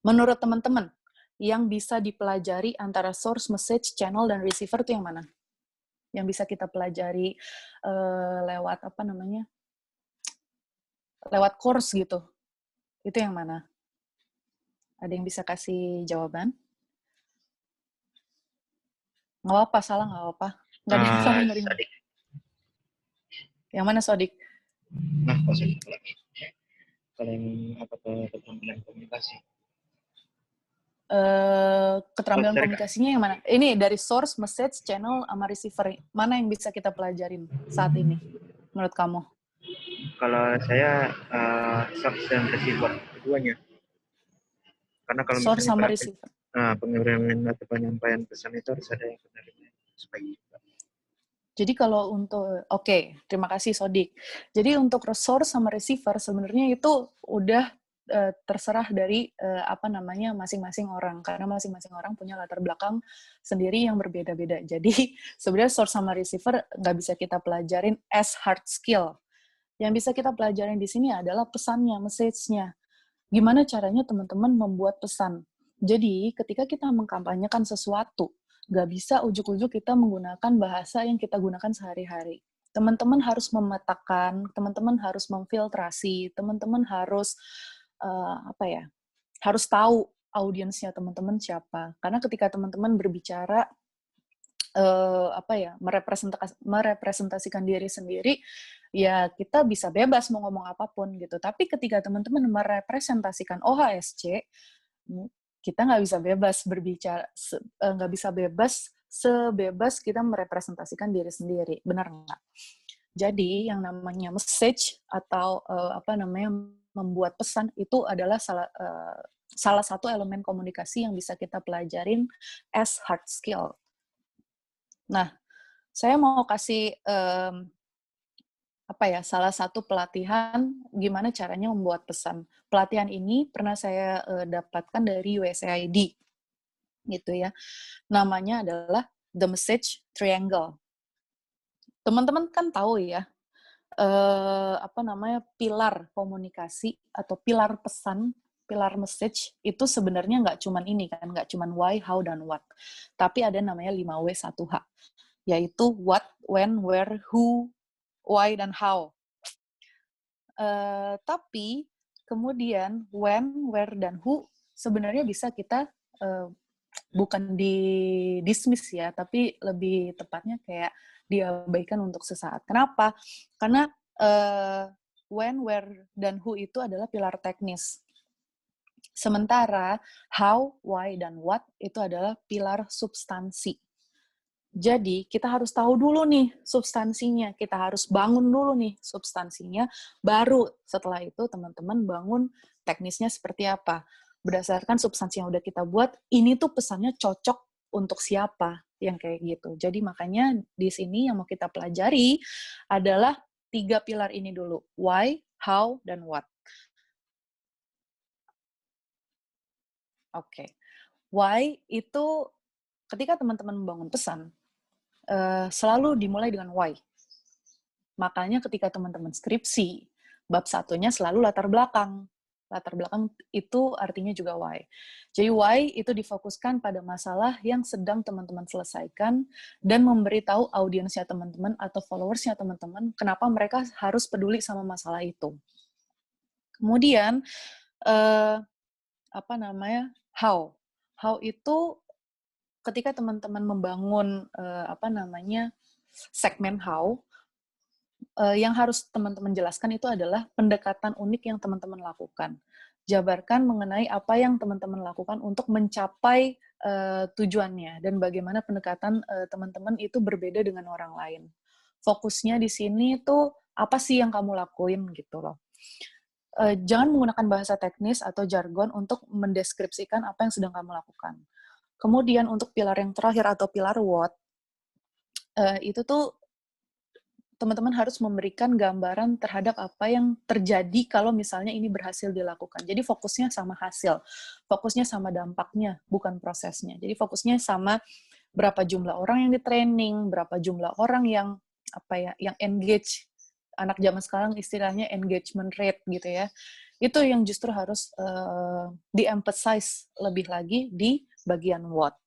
Speaker 3: menurut teman-teman, yang bisa dipelajari antara source message, channel, dan receiver itu yang mana? Yang bisa kita pelajari lewat apa namanya? Lewat course gitu. Itu yang mana? Ada yang bisa kasih jawaban? Nggak apa, salah nggak apa. Nggak ada yang salah, nggak ada yang...
Speaker 8: Sodik.
Speaker 3: Yang mana, Sodik?
Speaker 8: Nah, Sodik lagi. Kalau yang apa tuh keterampilan komunikasi?
Speaker 3: Keterampilan
Speaker 8: Sorry,
Speaker 3: komunikasinya yang mana? Ini dari source, message, channel, sama receiver. Mana yang bisa kita pelajarin saat ini, menurut kamu?
Speaker 8: Kalau saya source dan receiver keduanya. Karena kalau
Speaker 3: Source sama receiver.
Speaker 8: pengiriman atau penyampaian pesan itu harus ada yang penerima supaya juga.
Speaker 3: Jadi kalau untuk, oke, terima kasih Sodik. Jadi untuk source sama receiver sebenarnya itu udah terserah dari apa namanya masing-masing orang, karena masing-masing orang punya latar belakang sendiri yang berbeda-beda. Jadi sebenarnya source sama receiver nggak bisa kita pelajarin as hard skill. Yang bisa kita pelajarin di sini adalah pesannya, message-nya. Gimana caranya teman-teman membuat pesan. Jadi ketika kita mengkampanyekan sesuatu, nggak bisa ujuk-ujuk kita menggunakan bahasa yang kita gunakan sehari-hari. Teman-teman harus memetakan, teman-teman harus memfiltrasi, teman-teman harus harus tahu audiensnya teman-teman siapa. Karena ketika teman-teman berbicara merepresentasikan diri sendiri, ya kita bisa bebas mau ngomong apapun gitu. Tapi ketika teman-teman merepresentasikan OHSC, kita nggak bisa bebas berbicara, nggak bisa bebas sebebas kita merepresentasikan diri sendiri, benar nggak? Jadi yang namanya message atau membuat pesan itu adalah salah satu elemen komunikasi yang bisa kita pelajarin as hard skill. Nah, saya mau kasih salah satu pelatihan gimana caranya membuat pesan. Pelatihan ini pernah saya dapatkan dari USAID, gitu ya. Namanya adalah The Message Triangle. Teman-teman kan tahu ya, pilar komunikasi atau pilar pesan, pilar message itu sebenarnya nggak cuman ini kan, nggak cuman why, how, dan what. Tapi ada namanya 5W 1H, yaitu what, when, where, who, why, dan how. Tapi kemudian when, where, dan who sebenarnya bisa kita bukan di dismiss ya, tapi lebih tepatnya kayak diabaikan untuk sesaat. Kenapa? Karena when, where, dan who itu adalah pilar teknis. Sementara how, why, dan what itu adalah pilar substansi. Jadi, kita harus tahu dulu nih substansinya. Kita harus bangun dulu nih substansinya. Baru setelah itu teman-teman bangun teknisnya seperti apa. Berdasarkan substansi yang udah kita buat, ini tuh pesannya cocok untuk siapa, yang kayak gitu. Jadi makanya di sini yang mau kita pelajari adalah 3 pilar ini dulu. Why, how, dan what. Oke. Why itu ketika teman-teman membangun pesan, selalu dimulai dengan why. Makanya ketika teman-teman skripsi, bab 1-nya selalu latar belakang. Latar belakang itu artinya juga why. Jadi why itu difokuskan pada masalah yang sedang teman-teman selesaikan dan memberitahu audiensnya teman-teman atau followersnya teman-teman kenapa mereka harus peduli sama masalah itu. Kemudian how. How itu ketika teman-teman membangun segmen how, yang harus teman-teman jelaskan itu adalah pendekatan unik yang teman-teman lakukan. Jabarkan mengenai apa yang teman-teman lakukan untuk mencapai tujuannya dan bagaimana pendekatan teman-teman itu berbeda dengan orang lain. Fokusnya di sini tuh apa sih yang kamu lakuin gitu loh. Jangan menggunakan bahasa teknis atau jargon untuk mendeskripsikan apa yang sedang kamu lakukan. Kemudian untuk pilar yang terakhir atau pilar what, itu tuh teman-teman harus memberikan gambaran terhadap apa yang terjadi kalau misalnya ini berhasil dilakukan. Jadi fokusnya sama hasil, fokusnya sama dampaknya, bukan prosesnya. Jadi fokusnya sama berapa jumlah orang yang di-training, berapa jumlah orang yang yang engage. Anak zaman sekarang istilahnya engagement rate gitu ya. Itu yang justru harus di-emphasize lebih lagi di bagian what.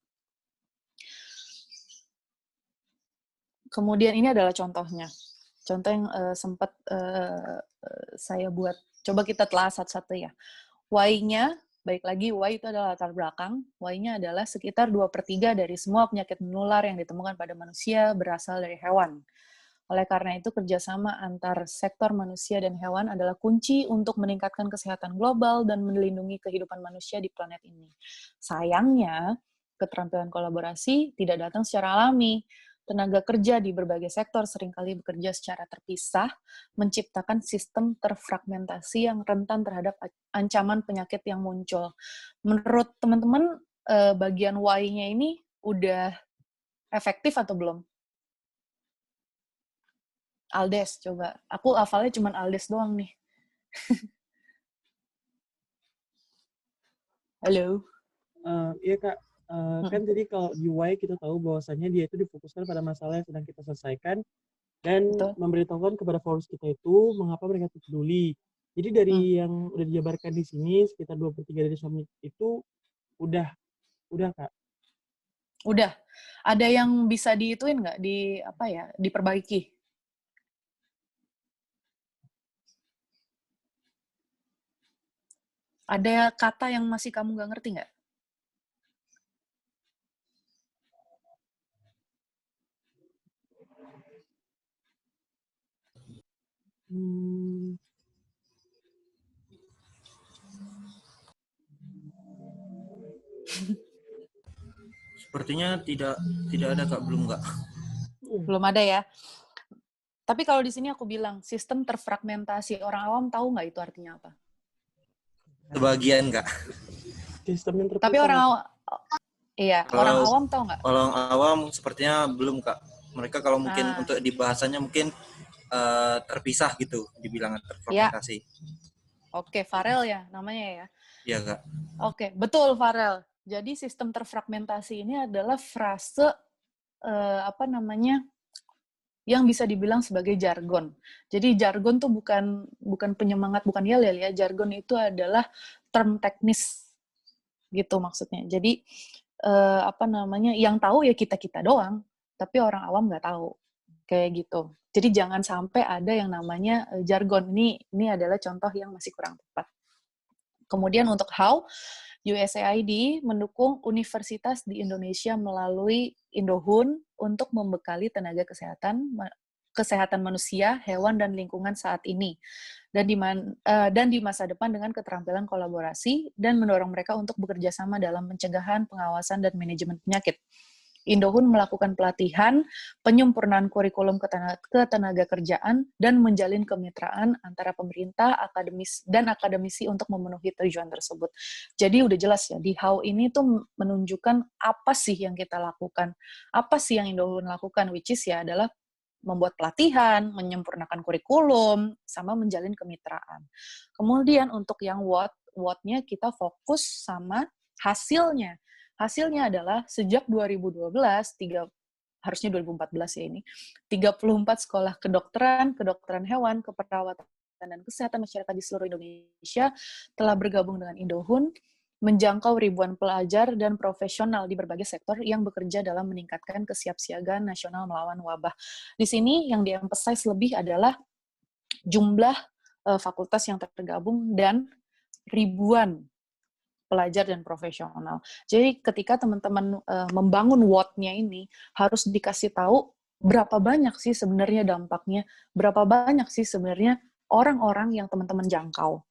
Speaker 3: Kemudian ini adalah contohnya. Contoh yang sempat saya buat. Coba kita telah satu-satu ya. Why-nya, baik lagi, why itu adalah latar belakang. Why-nya adalah sekitar 2/3 dari semua penyakit menular yang ditemukan pada manusia berasal dari hewan. Oleh karena itu, kerjasama antar sektor manusia dan hewan adalah kunci untuk meningkatkan kesehatan global dan melindungi kehidupan manusia di planet ini. Sayangnya, keterampilan kolaborasi tidak datang secara alami. Tenaga kerja di berbagai sektor seringkali bekerja secara terpisah, menciptakan sistem terfragmentasi yang rentan terhadap ancaman penyakit yang muncul. Menurut teman-teman, bagian why-nya ini udah efektif atau belum? Aldes, coba. Aku hafalnya cuma Aldes doang nih. Halo?
Speaker 4: Iya, Kak. Kan tadi kalau di why kita tahu bahwasannya dia itu difokuskan pada masalah yang sedang kita selesaikan dan memberitahukan kepada followers kita itu mengapa mereka peduli. Jadi dari yang udah dijabarkan di sini sekitar 2/3 dari suami itu udah Kak.
Speaker 3: Udah. Ada yang bisa diituin nggak? Diperbaiki? Ada kata yang masih kamu nggak ngerti nggak?
Speaker 7: Sepertinya tidak ada Kak, belum Kak.
Speaker 3: Belum ada ya. Tapi kalau di sini aku bilang sistem terfragmentasi, orang awam tahu nggak itu artinya apa?
Speaker 7: Sebagian Kak.
Speaker 4: Sistem yang terpisah.
Speaker 3: Tapi orang awam, orang awam tahu nggak?
Speaker 7: Orang awam sepertinya belum Kak. Mereka kalau mungkin untuk dibahasanya mungkin terpisah gitu, dibilang terfragmentasi.
Speaker 3: Oke, Farel ya namanya ya.
Speaker 7: Iya Kak.
Speaker 3: Oke, betul Farel. Jadi sistem terfragmentasi ini adalah frase yang bisa dibilang sebagai jargon. Jadi jargon tuh bukan penyemangat, bukan yel-yel ya. Jargon itu adalah term teknis gitu maksudnya. Jadi yang tahu ya kita doang, tapi orang awam nggak tahu kayak gitu. Jadi jangan sampai ada yang namanya jargon. Ini adalah contoh yang masih kurang tepat. Kemudian untuk how, USAID mendukung universitas di Indonesia melalui Indohun untuk membekali tenaga kesehatan manusia, hewan, dan lingkungan saat ini. Dan di masa depan dengan keterampilan kolaborasi dan mendorong mereka untuk bekerja sama dalam pencegahan, pengawasan, dan manajemen penyakit. Indohun melakukan pelatihan, penyempurnaan kurikulum ketenaga kerjaan, dan menjalin kemitraan antara pemerintah, akademisi untuk memenuhi tujuan tersebut. Jadi udah jelas ya, di how ini tuh menunjukkan apa sih yang kita lakukan, apa sih yang Indohun lakukan, which is ya adalah membuat pelatihan, menyempurnakan kurikulum, sama menjalin kemitraan. Kemudian untuk yang what-nya kita fokus sama hasilnya. Hasilnya adalah sejak 2012, harusnya 2014 ya ini, 34 sekolah kedokteran hewan, keperawatan dan kesehatan masyarakat di seluruh Indonesia telah bergabung dengan Indohun, menjangkau ribuan pelajar dan profesional di berbagai sektor yang bekerja dalam meningkatkan kesiapsiagaan nasional melawan wabah. Di sini yang di-emphasize lebih adalah jumlah fakultas yang tergabung dan ribuan pelajar dan profesional. Jadi ketika teman-teman membangun what-nya ini, harus dikasih tahu berapa banyak sih sebenarnya dampaknya, berapa banyak sih sebenarnya orang-orang yang teman-teman jangkau.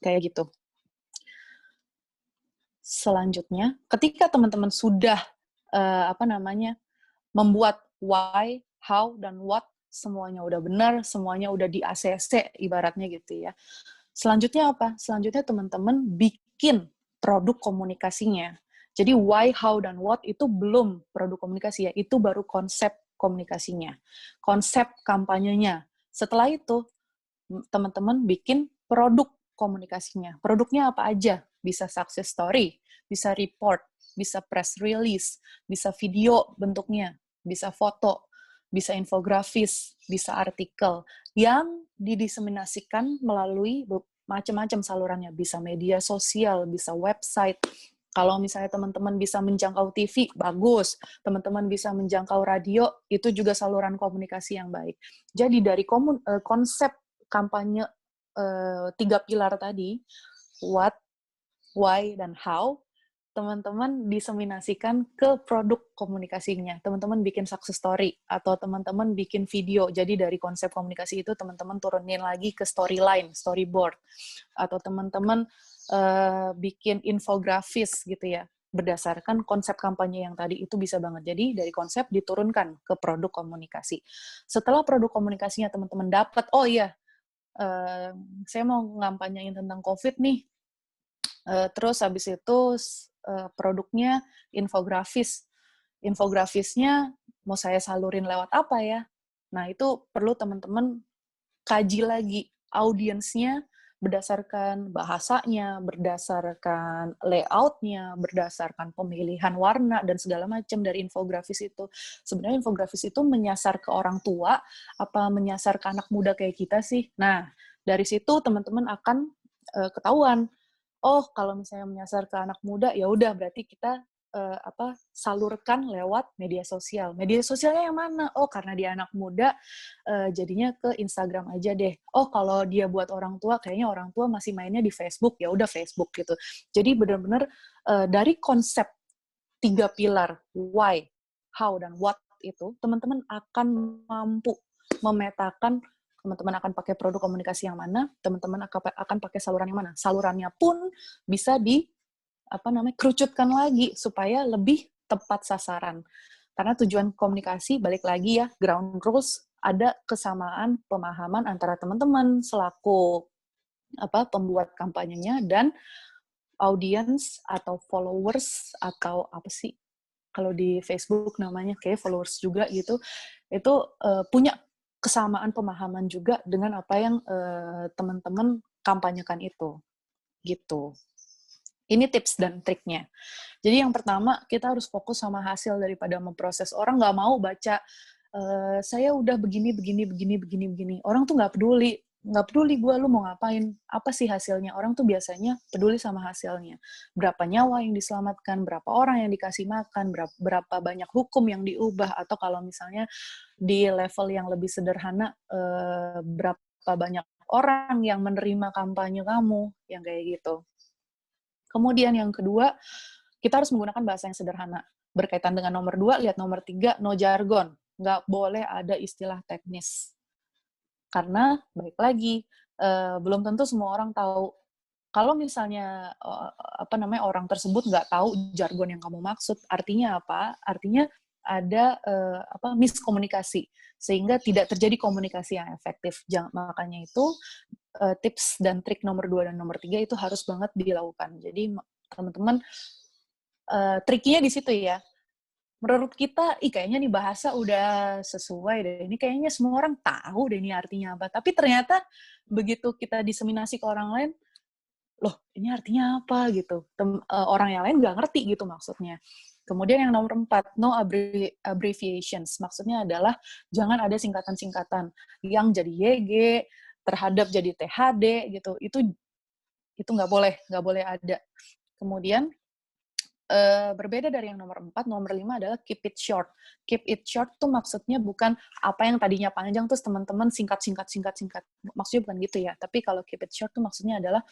Speaker 3: Kayak gitu. Selanjutnya, ketika teman-teman sudah membuat why, how, dan what, semuanya udah benar, semuanya udah di ACC ibaratnya gitu ya. Selanjutnya apa? Selanjutnya teman-teman bikin produk komunikasinya. Jadi why, how, dan what itu belum produk komunikasi ya, itu baru konsep komunikasinya, konsep kampanyenya. Setelah itu, teman-teman bikin produk komunikasinya. Produknya apa aja? Bisa success story, bisa report, bisa press release, bisa video bentuknya, bisa foto, bisa infografis, bisa artikel yang didiseminasikan melalui macam-macam salurannya. Bisa media sosial, bisa website. Kalau misalnya teman-teman bisa menjangkau TV, bagus. Teman-teman bisa menjangkau radio, itu juga saluran komunikasi yang baik. Jadi dari konsep kampanye 3 pilar tadi, what, why, dan how, teman-teman diseminasikan ke produk komunikasinya. Teman-teman bikin success story, atau teman-teman bikin video. Jadi dari konsep komunikasi itu, teman-teman turunin lagi ke storyline, storyboard. Atau teman-teman bikin infografis gitu ya, berdasarkan konsep kampanye yang tadi, itu bisa banget. Jadi dari konsep diturunkan ke produk komunikasi. Setelah produk komunikasinya teman-teman dapat, oh iya, saya mau ngampanyain tentang COVID nih, terus habis itu produknya infografisnya mau saya salurin lewat apa ya? Nah, itu perlu teman-teman kaji lagi audiensnya berdasarkan bahasanya, berdasarkan layoutnya, berdasarkan pemilihan warna, dan segala macam dari infografis itu. Sebenarnya infografis itu menyasar ke orang tua, apa menyasar ke anak muda kayak kita sih? Nah, dari situ teman-teman akan ketahuan, oh kalau misalnya menyasar ke anak muda, ya udah berarti kita salurkan lewat media sosial. Media sosialnya yang mana? Oh, karena dia anak muda, jadinya ke Instagram aja deh. Oh, kalau dia buat orang tua, kayaknya orang tua masih mainnya di Facebook, ya udah Facebook gitu. Jadi benar-benar dari konsep 3 pilar, why, how, dan what itu, teman-teman akan mampu memetakan teman-teman akan pakai produk komunikasi yang mana, teman-teman akan pakai saluran yang mana. Salurannya pun bisa kerucutkan lagi supaya lebih tepat sasaran. Karena tujuan komunikasi, balik lagi ya, ground rules, ada kesamaan pemahaman antara teman-teman selaku pembuat kampanyenya dan audience atau followers, atau apa sih kalau di Facebook namanya kayak followers juga gitu, itu punya kesamaan pemahaman juga dengan apa yang teman-teman kampanyekan itu gitu. Ini tips dan triknya. Jadi yang pertama, kita harus fokus sama hasil daripada memproses. Orang nggak mau baca, saya udah begini. Orang tuh nggak peduli gue, lu mau ngapain, apa sih hasilnya. Orang tuh biasanya peduli sama hasilnya. Berapa nyawa yang diselamatkan, berapa orang yang dikasih makan, berapa banyak hukum yang diubah, atau kalau misalnya di level yang lebih sederhana, berapa banyak orang yang menerima kampanye kamu, yang kayak gitu. Kemudian yang kedua, kita harus menggunakan bahasa yang sederhana. Berkaitan dengan nomor 2, lihat nomor 3, no jargon. Nggak boleh ada istilah teknis. Karena, balik lagi, belum tentu semua orang tahu. Kalau misalnya orang tersebut nggak tahu jargon yang kamu maksud, artinya apa? Artinya ada miskomunikasi, sehingga tidak terjadi komunikasi yang efektif. Makanya itu, tips dan trik nomor 2 dan nomor 3 itu harus banget dilakukan. Jadi teman-teman, triknya di situ ya. Menurut kita, kayaknya nih bahasa udah sesuai deh. Ini kayaknya semua orang tahu deh ini artinya apa. Tapi ternyata begitu kita diseminasi ke orang lain, loh ini artinya apa gitu. Orang yang lain nggak ngerti gitu maksudnya. Kemudian yang nomor 4, no abbreviations. Maksudnya adalah jangan ada singkatan-singkatan yang jadi YG, terhadap jadi THD gitu. Itu nggak boleh ada. Kemudian berbeda dari yang nomor 4, nomor 5 adalah keep it short. Keep it short tuh maksudnya bukan apa yang tadinya panjang terus teman-teman singkat. Maksudnya bukan gitu ya. Tapi kalau keep it short tuh maksudnya adalah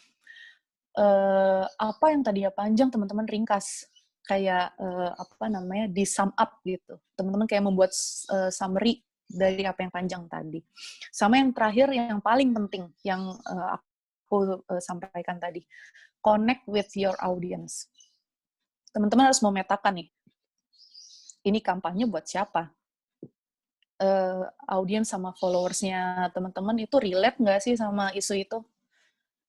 Speaker 3: apa yang tadinya panjang teman-teman ringkas. Kayak di sum up gitu. Teman-teman kayak membuat summary dari apa yang panjang tadi. Sama yang terakhir, yang paling penting yang aku sampaikan tadi, connect with your audience. Teman-teman harus memetakan nih, ini kampanye buat siapa? Audience sama followersnya teman-teman itu relate nggak sih sama isu itu?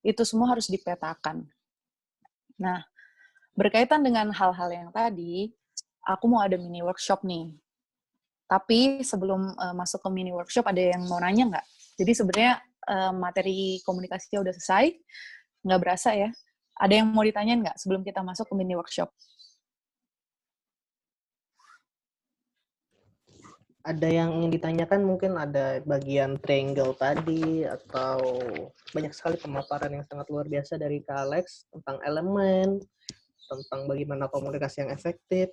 Speaker 3: Itu semua harus dipetakan. Nah, berkaitan dengan hal-hal yang tadi, aku mau ada mini workshop nih. Tapi sebelum masuk ke mini workshop, ada yang mau nanya nggak? Jadi sebenarnya materi komunikasinya udah selesai, nggak berasa ya. Ada yang mau ditanyain nggak sebelum kita masuk ke mini workshop?
Speaker 1: Ada yang ingin ditanyakan, mungkin ada bagian triangle tadi, atau banyak sekali pemaparan yang sangat luar biasa dari Kak Alex tentang elemen, tentang bagaimana komunikasi yang efektif.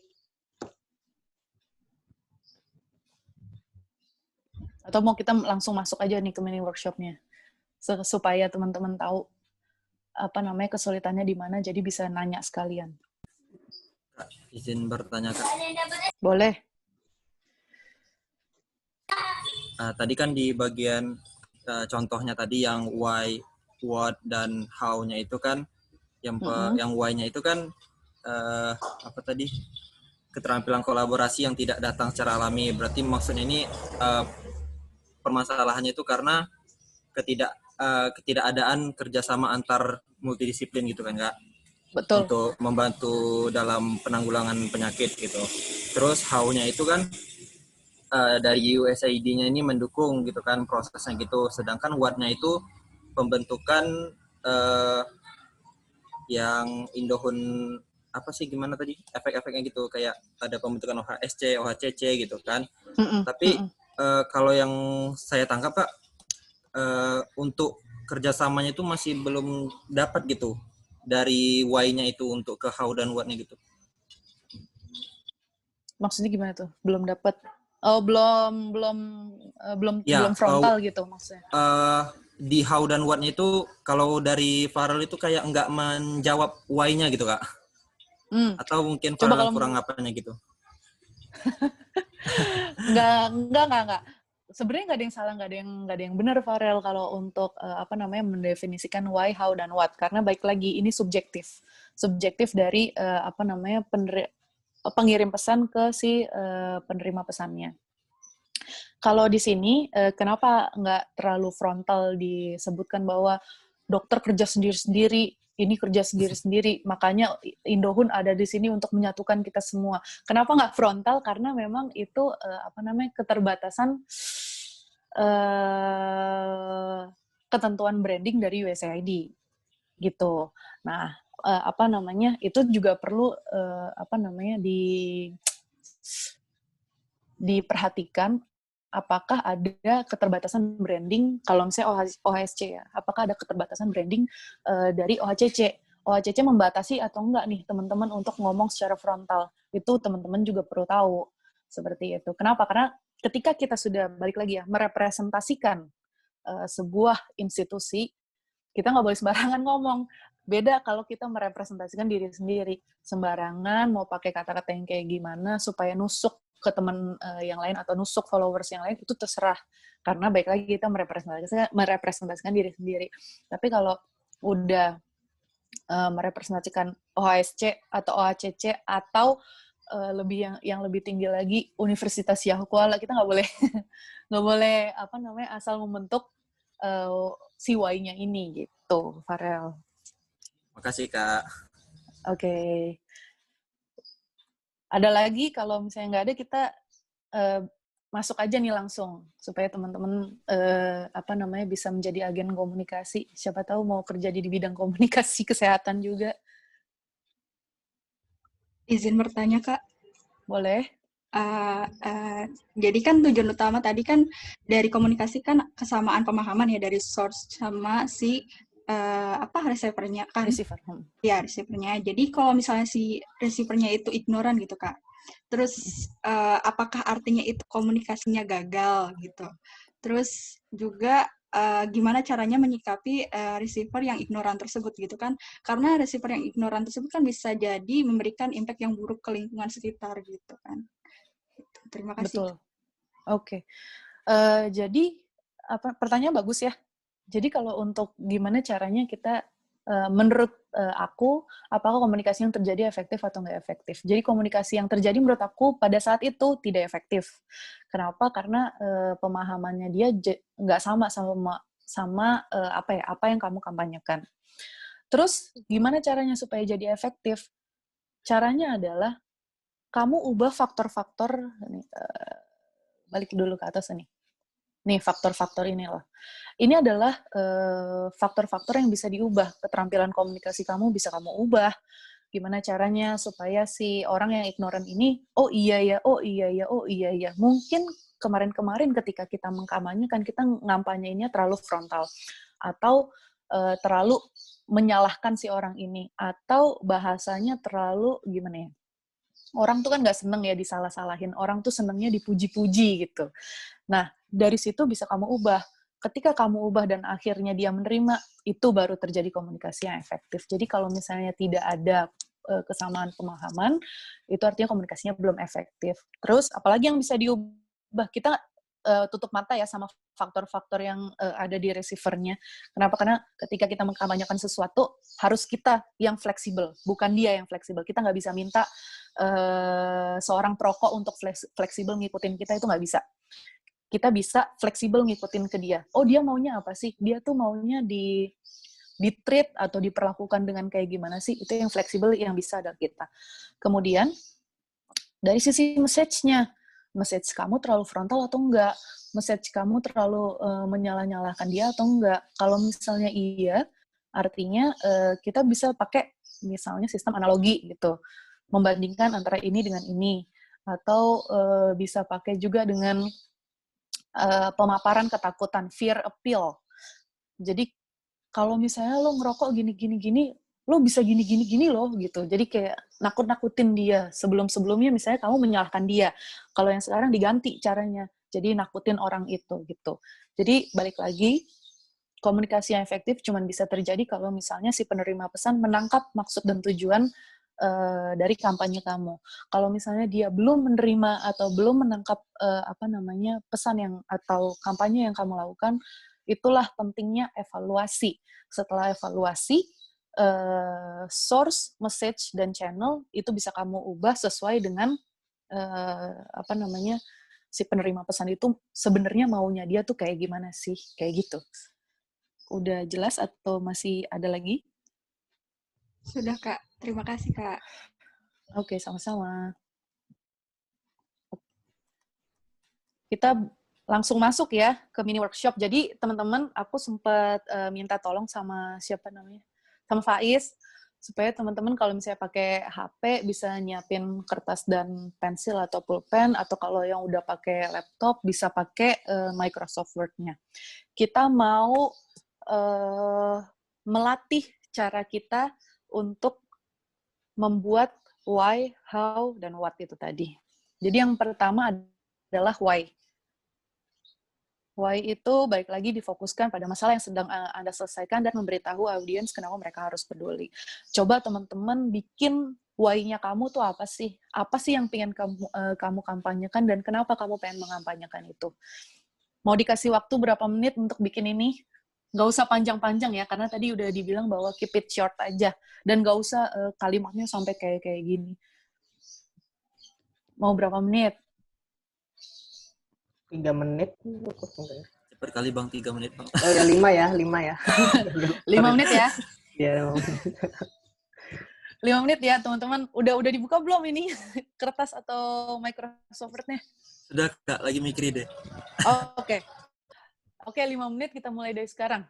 Speaker 3: Atau mau kita langsung masuk aja nih ke mini workshopnya, supaya teman-teman tahu kesulitannya di mana, jadi bisa nanya sekalian.
Speaker 7: Kak, izin bertanya, Kak.
Speaker 3: Boleh.
Speaker 7: Tadi kan di bagian contohnya tadi yang why, what, dan how-nya itu kan, yang why-nya itu kan keterampilan kolaborasi yang tidak datang secara alami. Berarti maksudnya ini permasalahannya itu karena ketidakadaan kerjasama antar multidisiplin gitu kan, Kak?
Speaker 3: Betul.
Speaker 7: Untuk membantu dalam penanggulangan penyakit gitu. Terus how-nya itu kan dari USAID-nya ini mendukung gitu kan prosesnya gitu. Sedangkan what-nya itu pembentukan yang Indohun gimana tadi efek-efeknya gitu, kayak ada pembentukan OHSC, OHCC gitu kan. Tapi kalau yang saya tangkap, Pak, untuk kerjasamanya itu masih belum dapat gitu dari why-nya itu untuk ke how dan what-nya gitu.
Speaker 3: Maksudnya gimana tuh? Belum dapat? Oh, belum frontal gitu maksudnya.
Speaker 7: Di how dan what-nya itu kalau dari Farel itu kayak nggak menjawab why-nya gitu, Kak. Atau mungkin Farel kurang apanya gitu.
Speaker 3: Enggak. Sebenarnya nggak ada yang salah, nggak ada yang benar, Farel, kalau untuk mendefinisikan why, how, dan what. Karena baik lagi ini subjektif dari pengirim pesan ke si penerima pesannya. Kalau di sini kenapa nggak terlalu frontal disebutkan bahwa dokter kerja sendiri-sendiri, ini kerja sendiri-sendiri, makanya Indohun ada di sini untuk menyatukan kita semua. Kenapa nggak frontal? Karena memang itu keterbatasan ketentuan branding dari USAID gitu. Nah, itu juga perlu diperhatikan. Apakah ada keterbatasan branding, kalau misalnya OHSC ya, apakah ada keterbatasan branding dari OHCC? OHCC membatasi atau enggak nih teman-teman untuk ngomong secara frontal? Itu teman-teman juga perlu tahu. Seperti itu. Kenapa? Karena ketika kita sudah, balik lagi ya, merepresentasikan sebuah institusi, kita nggak boleh sembarangan ngomong. Beda kalau kita merepresentasikan diri sendiri. Sembarangan, mau pakai kata-kata yang kayak gimana, supaya nusuk ke teman yang lain atau nusuk followers yang lain, itu terserah. Karena baik lagi kita merepresentasikan diri sendiri. Tapi kalau udah merepresentasikan OHSC atau OHCC atau yang lebih tinggi lagi Universitas Yahukuala, kita nggak boleh asal membentuk si Y-nya ini gitu, Farel.
Speaker 7: Makasih, Kak.
Speaker 3: Oke. Ada lagi? Kalau misalnya nggak ada, kita masuk aja nih langsung supaya teman-teman bisa menjadi agen komunikasi. Siapa tahu mau kerja di bidang komunikasi kesehatan juga.
Speaker 5: Izin bertanya, Kak.
Speaker 3: Boleh.
Speaker 5: Jadi kan tujuan utama tadi kan dari komunikasi kan kesamaan pemahaman ya dari source sama si receiver-nya kan?
Speaker 3: Receiver.
Speaker 5: Ya, receiver-nya. Jadi kalau misalnya si receiver-nya itu ignoran gitu, Kak. Terus apakah artinya itu komunikasinya gagal gitu? Terus juga gimana caranya menyikapi receiver yang ignoran tersebut gitu kan? Karena receiver yang ignoran tersebut kan bisa jadi memberikan impact yang buruk ke lingkungan sekitar gitu kan. Terima kasih.
Speaker 3: Betul. Oke. Jadi pertanyaan bagus ya. Jadi kalau untuk gimana caranya kita, menurut aku, apakah komunikasi yang terjadi efektif atau nggak efektif? Jadi komunikasi yang terjadi menurut aku pada saat itu tidak efektif. Kenapa? Karena pemahamannya dia nggak sama apa yang kamu kampanyekan. Terus gimana caranya supaya jadi efektif? Caranya adalah kamu ubah faktor-faktor balik dulu ke atas nih. Nih, faktor-faktor ini loh. Ini adalah faktor-faktor yang bisa diubah. Keterampilan komunikasi kamu bisa kamu ubah. Gimana caranya supaya si orang yang ignoran ini, oh iya ya, oh iya ya, oh iya ya. Mungkin kemarin-kemarin ketika kita mengkampanyekan, kita ngampanyenya terlalu frontal. Atau terlalu menyalahkan si orang ini. Atau bahasanya terlalu, gimana ya, orang tuh kan nggak seneng ya disalah-salahin. Orang tuh senengnya dipuji-puji gitu. Nah, dari situ bisa kamu ubah. Ketika kamu ubah dan akhirnya dia menerima, itu baru terjadi komunikasi yang efektif. Jadi kalau misalnya tidak ada kesamaan pemahaman, itu artinya komunikasinya belum efektif. Terus, apalagi yang bisa diubah? Kita tutup mata ya sama faktor-faktor yang ada di receiver-nya. Kenapa? Karena ketika kita mengkampanyekan sesuatu, harus kita yang fleksibel, bukan dia yang fleksibel. Kita nggak bisa minta seorang perokok untuk fleksibel ngikutin kita, itu nggak bisa. Kita bisa fleksibel ngikutin ke dia. Oh, dia maunya apa sih? Dia tuh maunya di-treat atau diperlakukan dengan kayak gimana sih? Itu yang fleksibel yang bisa ada kita. Kemudian, dari sisi message-nya, message kamu terlalu frontal atau enggak? Message kamu terlalu menyalah-nyalahkan dia atau enggak? Kalau misalnya iya, artinya kita bisa pakai misalnya sistem analogi gitu. Membandingkan antara ini dengan ini. Atau bisa pakai juga dengan pemaparan ketakutan, fear appeal. Jadi kalau misalnya lo ngerokok gini, lo bisa gini loh gitu. Jadi kayak nakut-nakutin dia. Sebelum-sebelumnya misalnya kamu menyalahkan dia. Kalau yang sekarang diganti caranya. Jadi nakutin orang itu gitu. Jadi balik lagi, komunikasi yang efektif cuma bisa terjadi kalau misalnya si penerima pesan menangkap maksud dan tujuan dari kampanye kamu. Kalau misalnya dia belum menerima atau belum menangkap pesan yang atau kampanye yang kamu lakukan, itulah pentingnya evaluasi. Setelah evaluasi, source, message, dan channel itu bisa kamu ubah sesuai dengan si penerima pesan itu sebenarnya maunya dia tuh kayak gimana sih, kayak gitu. Udah jelas atau masih ada lagi?
Speaker 5: Sudah, Kak. Terima kasih, Kak.
Speaker 3: Oke, sama-sama. Kita langsung masuk ya ke mini workshop. Jadi teman-teman, aku sempat minta tolong sama siapa namanya? Sama Faiz, supaya teman-teman kalau misalnya pakai HP bisa nyiapin kertas dan pensil atau pulpen, atau kalau yang udah pakai laptop bisa pakai Microsoft Word-nya. Kita mau melatih cara kita untuk membuat why, how, dan what itu tadi. Jadi yang pertama adalah why. Why itu balik lagi difokuskan pada masalah yang sedang Anda selesaikan dan memberitahu audiens kenapa mereka harus peduli. Coba teman-teman bikin why-nya kamu tuh apa sih? Apa sih yang pengen kamu kampanyekan dan kenapa kamu pengen mengampanyekan itu? Mau dikasih waktu berapa menit untuk bikin ini? Nggak usah panjang-panjang ya, karena tadi udah dibilang bahwa keep it short aja. Dan nggak usah kalimatnya sampai kayak gini. Mau berapa menit?
Speaker 1: 3 menit.
Speaker 7: Cepat kali Bang, 3 menit Bang.
Speaker 1: Oh ya, 5 ya.
Speaker 3: 5 menit ya?
Speaker 1: Iya,
Speaker 3: 5 menit ya, teman-teman. Udah dibuka belum ini kertas atau Microsoft Word-nya?
Speaker 7: Sudah, Kak. Lagi mikirin deh.
Speaker 3: Oh, oke. Oke, 5 menit kita mulai dari sekarang.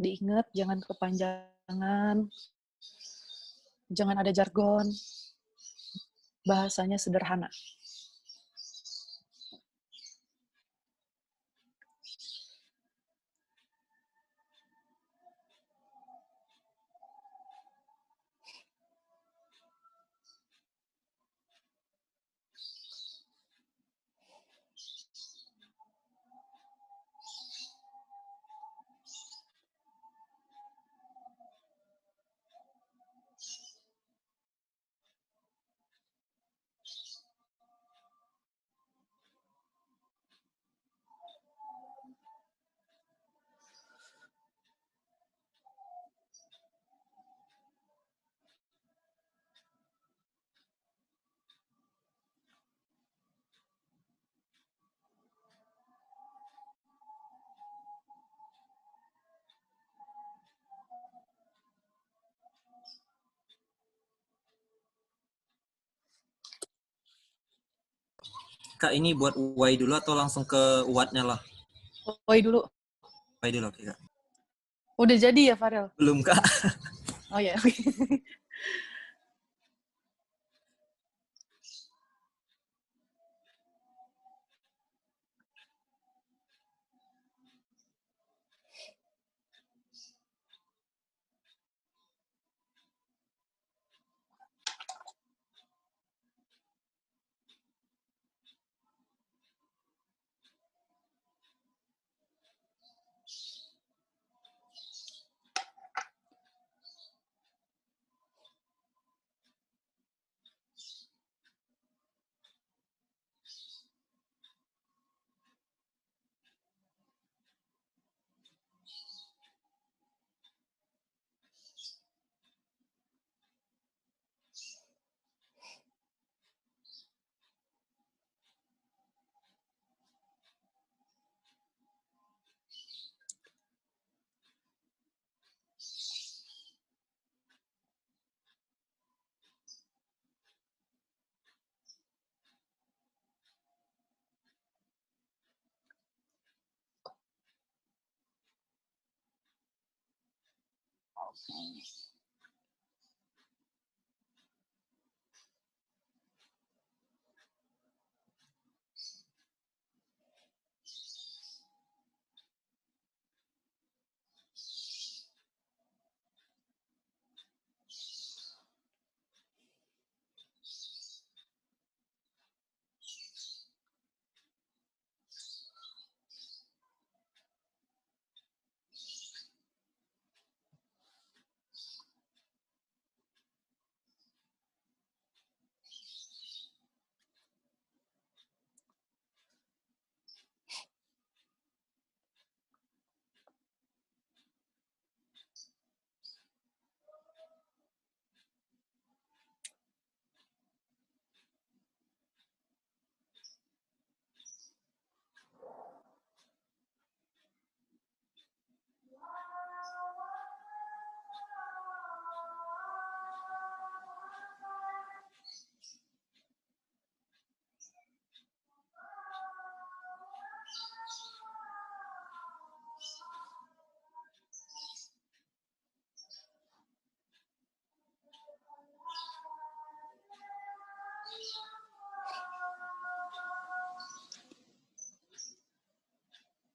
Speaker 3: Diingat, jangan kepanjangan, jangan ada jargon, bahasanya sederhana.
Speaker 7: Kak, ini buat why dulu atau langsung ke what-nya lah?
Speaker 3: Why dulu.
Speaker 7: Why dulu, oke Kak.
Speaker 3: Udah jadi ya, Farel?
Speaker 7: Belum, Kak.
Speaker 3: Oh ya, oke.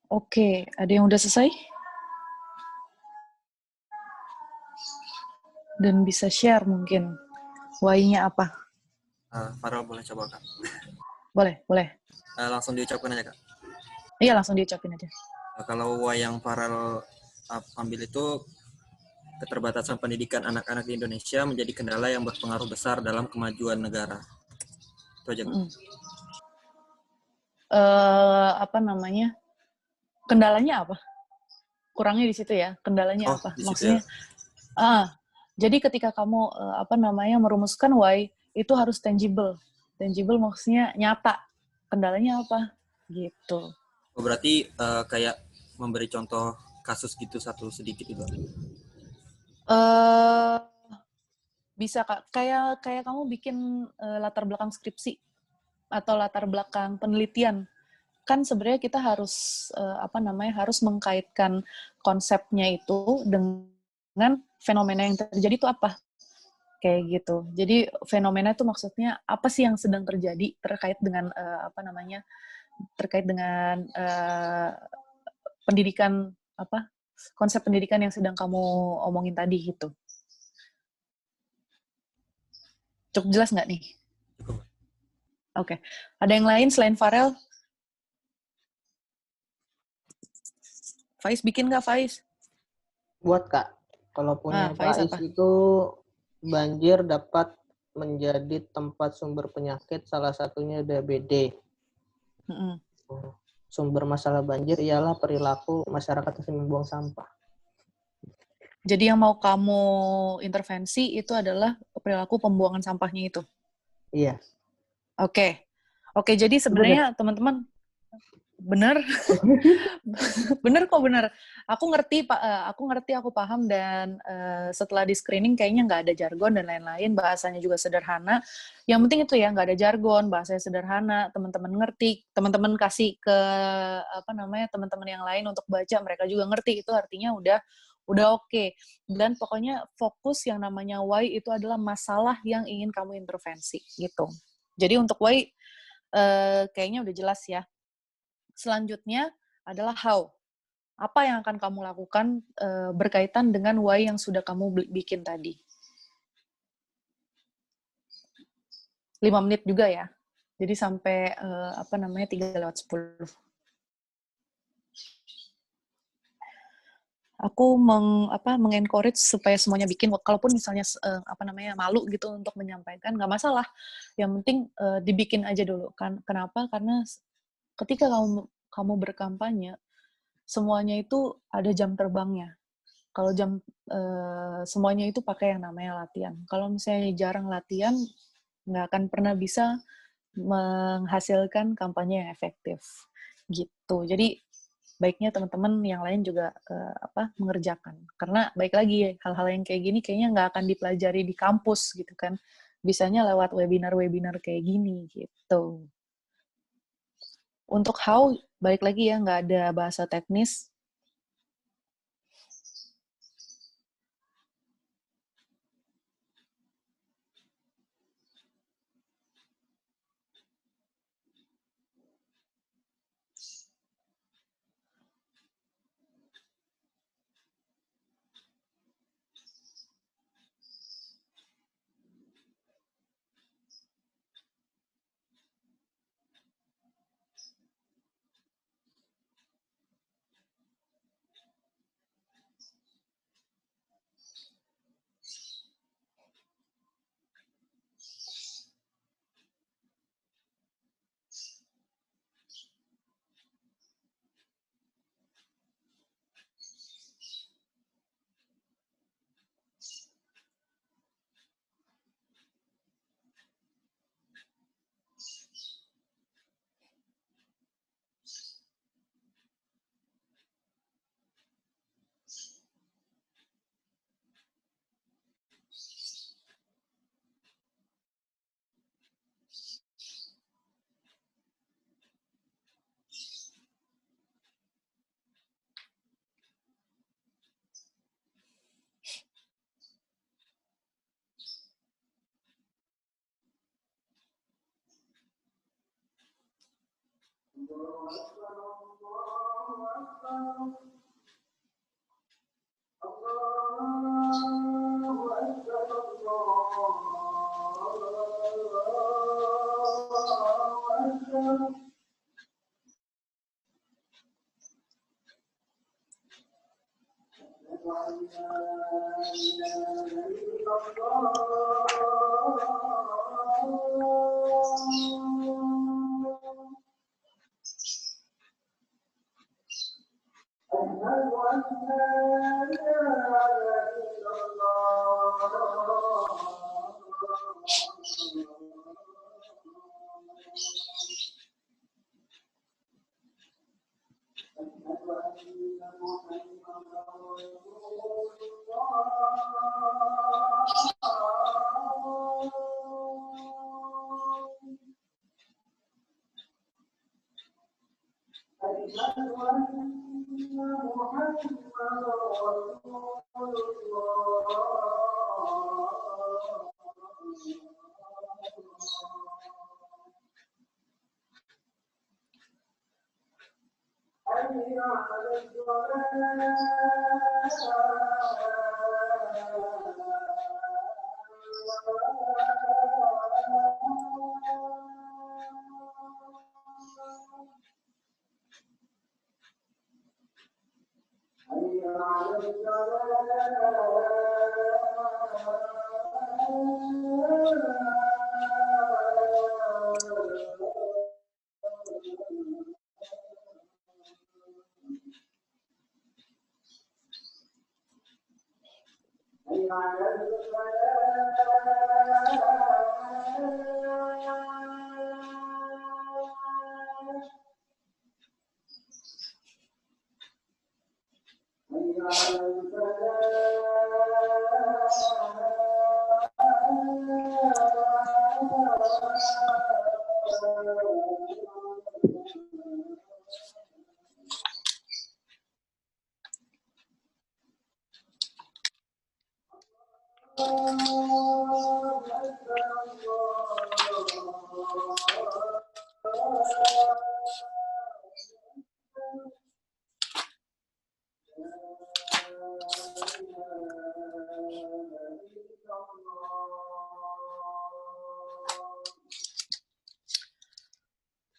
Speaker 3: Oke, ada yang udah selesai? Dan bisa share mungkin why-nya apa?
Speaker 7: Farel boleh coba, Kak?
Speaker 3: Boleh.
Speaker 7: Langsung diucapkan aja, Kak?
Speaker 3: Iya, langsung diucapin aja.
Speaker 7: Kalau why yang Farel ambil itu, keterbatasan pendidikan anak-anak di Indonesia menjadi kendala yang berpengaruh besar dalam kemajuan negara. Itu aja, Kak.
Speaker 3: Apa namanya? Kendalanya apa? Kurangnya di situ ya. Kendalanya apa? Maksudnya, ya? Jadi ketika kamu merumuskan why, itu harus tangible. Tangible maksudnya nyata. Kendalanya apa? Gitu.
Speaker 7: Oh, berarti kayak memberi contoh kasus gitu satu sedikit juga.
Speaker 3: Bisa Kak. Kayak kamu bikin latar belakang skripsi atau latar belakang penelitian. Kan sebenarnya kita harus harus mengkaitkan konsepnya itu dengan fenomena yang terjadi itu apa, kayak gitu. Jadi fenomena itu maksudnya apa sih yang sedang terjadi terkait dengan pendidikan, konsep pendidikan yang sedang kamu omongin tadi gitu. Cukup jelas nggak nih? Oke. Ada yang lain selain Farel? Faiz bikin nggak, Faiz?
Speaker 1: Buat Kak, kalau punya Faiz itu banjir dapat menjadi tempat sumber penyakit, salah satunya DBD. Sumber masalah banjir ialah perilaku masyarakat yang membuang sampah.
Speaker 3: Jadi yang mau kamu intervensi itu adalah perilaku pembuangan sampahnya itu?
Speaker 1: Iya.
Speaker 3: Oke, jadi sebenarnya teman-teman bener. Bener kok, bener. Aku ngerti, aku paham, dan setelah di screening kayaknya nggak ada jargon dan lain-lain, bahasanya juga sederhana. Yang penting itu ya, nggak ada jargon, bahasanya sederhana, teman-teman ngerti, teman-teman kasih ke teman-teman yang lain untuk baca, mereka juga ngerti, itu artinya udah oke. Dan pokoknya fokus yang namanya why itu adalah masalah yang ingin kamu intervensi gitu. Jadi untuk why kayaknya udah jelas ya. Selanjutnya adalah how. Apa yang akan kamu lakukan berkaitan dengan why yang sudah kamu bikin tadi. 5 menit juga ya. Jadi sampai 3:10. Aku mengencourage supaya semuanya bikin, kalaupun misalnya malu gitu untuk menyampaikan, nggak masalah. Yang penting dibikin aja dulu. Kenapa? Karena ketika kamu berkampanye, semuanya itu ada jam terbangnya. Kalau semuanya itu pakai yang namanya latihan. Kalau misalnya jarang latihan, nggak akan pernah bisa menghasilkan kampanye yang efektif. Gitu. Jadi baiknya teman-teman yang lain juga mengerjakan. Karena baik lagi, hal-hal yang kayak gini kayaknya nggak akan dipelajari di kampus gitu kan. Bisanya lewat webinar-webinar kayak gini gitu. Untuk how, balik lagi ya, nggak ada bahasa teknis.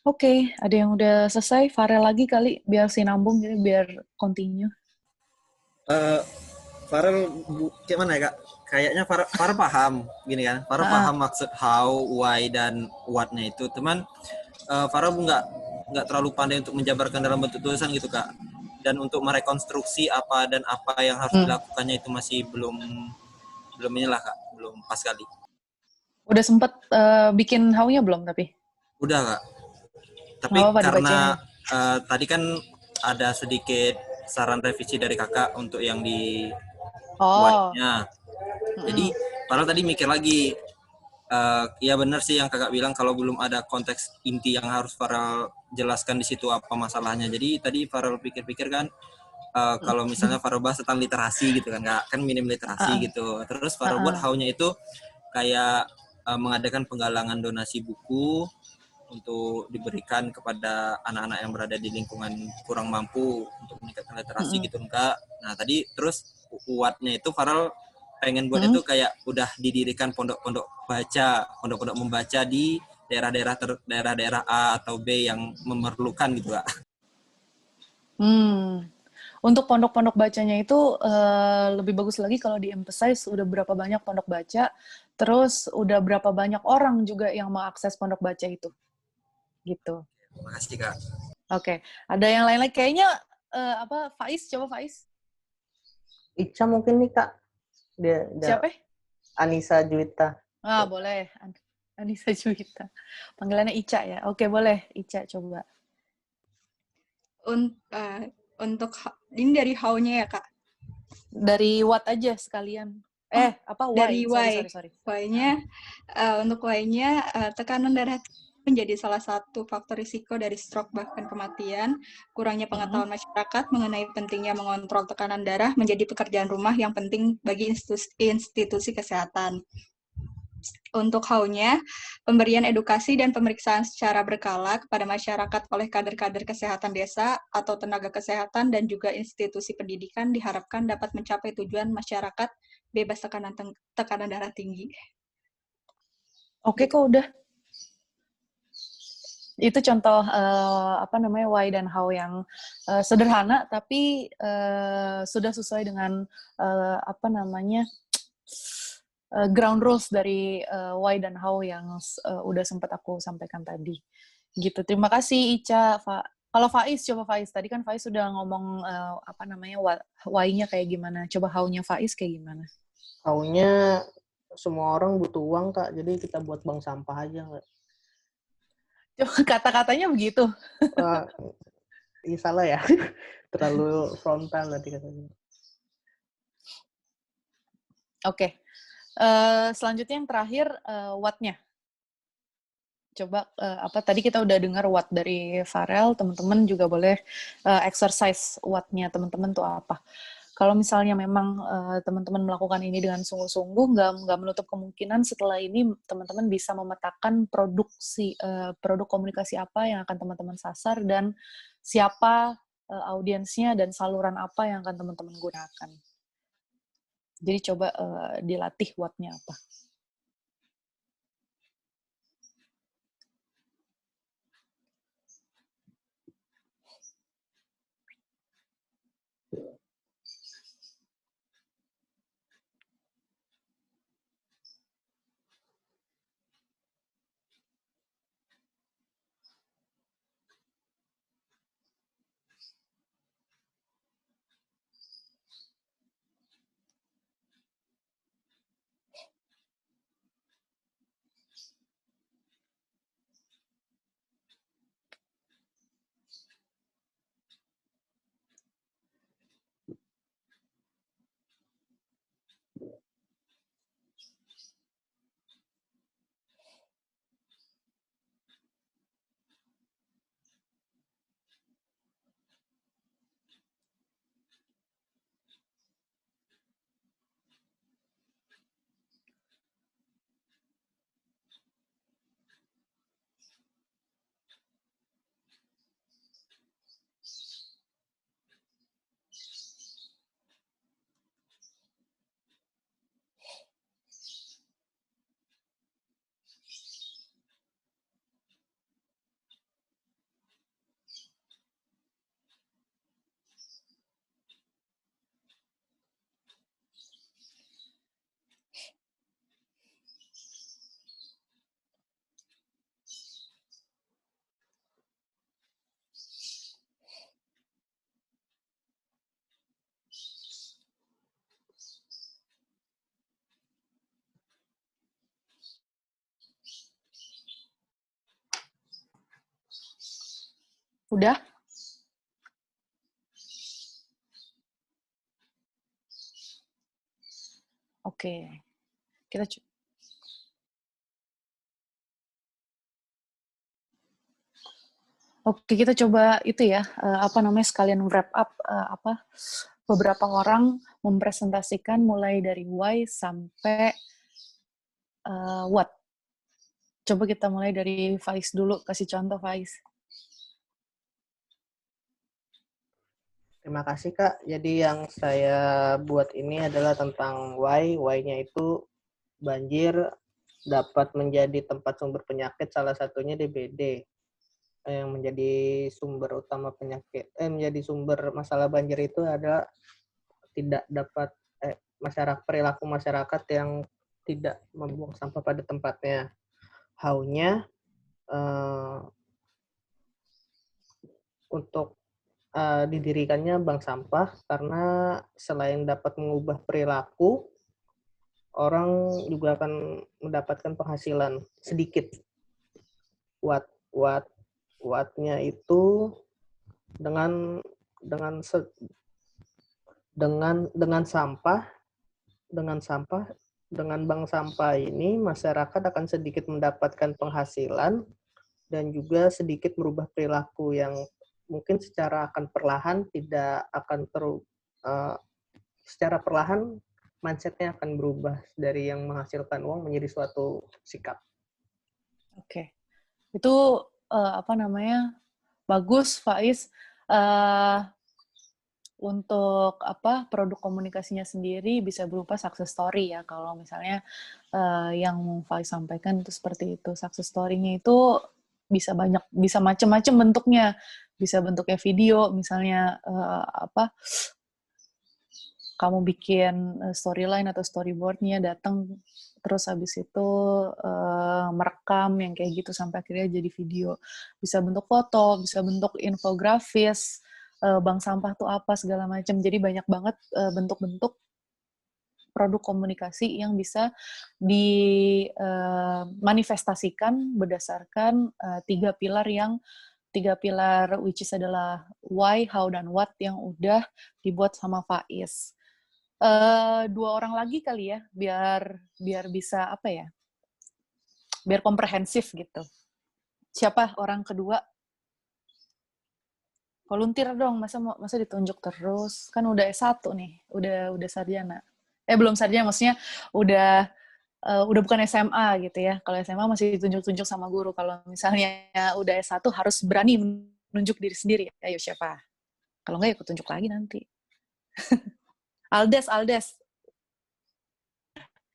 Speaker 3: Oke, ada yang udah selesai. Farel lagi kali, biar sinambung, jadi biar continue.
Speaker 7: Farel kayak mana ya Kak? Kayaknya Farel paham gini kan. Farel paham maksud how, why dan what-nya itu. Teman Farel nggak terlalu pandai untuk menjabarkan dalam bentuk tulisan gitu Kak. Dan untuk merekonstruksi apa dan apa yang harus dilakukannya itu masih belum inilah Kak, belum pas kali.
Speaker 3: Udah sempet bikin how-nya belum tapi?
Speaker 7: Udah Kak. Tapi karena tadi kan ada sedikit saran revisi dari Kakak untuk yang di why-nya. Jadi padahal tadi mikir lagi, ya benar sih yang Kakak bilang kalau belum ada konteks inti yang harus Farel jelaskan di situ apa masalahnya. Jadi tadi Farel pikir-pikir kan, kalau misalnya Farel bahas tentang literasi gitu kan, kan minim literasi gitu. Terus Farel buat how-nya itu kayak mengadakan penggalangan donasi buku untuk diberikan kepada anak-anak yang berada di lingkungan kurang mampu untuk meningkatkan literasi gitu Kak. Nah tadi terus what-nya itu Farel pengen buat itu kayak udah didirikan pondok-pondok membaca di daerah-daerah A atau B yang memerlukan gitu Kak.
Speaker 3: Untuk pondok-pondok bacanya itu lebih bagus lagi kalau di-emphasize udah berapa banyak pondok baca, terus udah berapa banyak orang juga yang mengakses pondok baca itu. Gitu.
Speaker 7: Makasih Kak.
Speaker 3: Oke, ada yang lain lagi kayaknya Faiz, coba Faiz.
Speaker 1: Ica mungkin nih Kak.
Speaker 3: Siapa?
Speaker 1: Anissa Juwita.
Speaker 3: Boleh. Anissa Juwita. Panggilannya Ica ya. Oke, boleh. Ica coba.
Speaker 5: Untuk ini dari how-nya ya Kak?
Speaker 3: Dari what aja sekalian. Why?
Speaker 5: Dari why.
Speaker 3: Sorry.
Speaker 5: Why-nya, untuk why-nya, tekanan darah menjadi salah satu faktor risiko dari stroke bahkan kematian. Kurangnya pengetahuan masyarakat mengenai pentingnya mengontrol tekanan darah menjadi pekerjaan rumah yang penting bagi institusi kesehatan. Untuk how-nya, pemberian edukasi dan pemeriksaan secara berkala kepada masyarakat oleh kader-kader kesehatan desa atau tenaga kesehatan dan juga institusi pendidikan diharapkan dapat mencapai tujuan masyarakat bebas tekanan darah tinggi.
Speaker 3: Oke, kok udah. Itu contoh why dan how yang sederhana tapi sudah sesuai dengan ground rules dari why dan how yang udah sempat aku sampaikan tadi. Gitu. Terima kasih Ica. Kalau Faiz, coba Faiz. Tadi kan Faiz sudah ngomong why-nya kayak gimana. Coba how-nya Faiz kayak gimana?
Speaker 1: How-nya semua orang butuh uang Kak, jadi kita buat bank sampah aja nggak?
Speaker 3: Kata-katanya begitu.
Speaker 1: Salah ya. Terlalu frontal tadi katanya.
Speaker 3: Oke. Selanjutnya yang terakhir what-nya. Coba tadi kita udah dengar what dari Farel, teman-teman juga boleh exercise what-nya teman-teman tuh apa. Kalau misalnya memang teman-teman melakukan ini dengan sungguh-sungguh, nggak menutup kemungkinan setelah ini teman-teman bisa memetakan produk komunikasi apa yang akan teman-teman sasar dan siapa audiensnya dan saluran apa yang akan teman-teman gunakan. Jadi coba dilatih what-nya apa. Udah? Oke. Kita coba itu ya, sekalian wrap up beberapa orang mempresentasikan mulai dari why sampai what. Coba kita mulai dari Faiz dulu, kasih contoh Faiz.
Speaker 1: Terima kasih Kak. Jadi yang saya buat ini adalah tentang why. Why-nya itu banjir dapat menjadi tempat sumber penyakit, salah satunya DBD. Yang menjadi sumber utama penyakit, menjadi sumber masalah banjir itu adalah tidak dapat perilaku masyarakat yang tidak membuang sampah pada tempatnya. How-nya untuk didirikannya bank sampah karena selain dapat mengubah perilaku, orang juga akan mendapatkan penghasilan sedikit. Wattnya itu dengan bank sampah ini masyarakat akan sedikit mendapatkan penghasilan dan juga sedikit merubah perilaku yang mungkin secara akan perlahan tidak akan secara perlahan mindset-nya akan berubah dari yang menghasilkan uang menjadi suatu sikap.
Speaker 3: Oke. Itu bagus Faiz. Untuk produk komunikasinya sendiri bisa berupa success story ya. Kalau misalnya yang Faiz sampaikan itu seperti itu, success story-nya itu bisa macam-macam bentuknya. Bisa bentuknya video, misalnya kamu bikin storyline atau storyboard-nya datang terus habis itu merekam yang kayak gitu sampai akhirnya jadi video. Bisa bentuk foto, bisa bentuk infografis, bank sampah tuh apa segala macam. Jadi banyak banget bentuk-bentuk produk komunikasi yang bisa dimanifestasikan berdasarkan tiga pilar which is adalah why, how, dan what yang udah dibuat sama Faiz. 2 orang lagi kali ya, biar bisa biar komprehensif gitu. Siapa orang kedua? Volunteer dong, masa ditunjuk terus? Kan udah S1 nih, udah sarjana. Belum sarjana, maksudnya udah bukan SMA gitu ya. Kalau SMA masih ditunjuk-tunjuk sama guru. Kalau misalnya udah S1 harus berani menunjuk diri sendiri. Ayo siapa? Kalau nggak ya aku tunjuk lagi nanti. Aldes.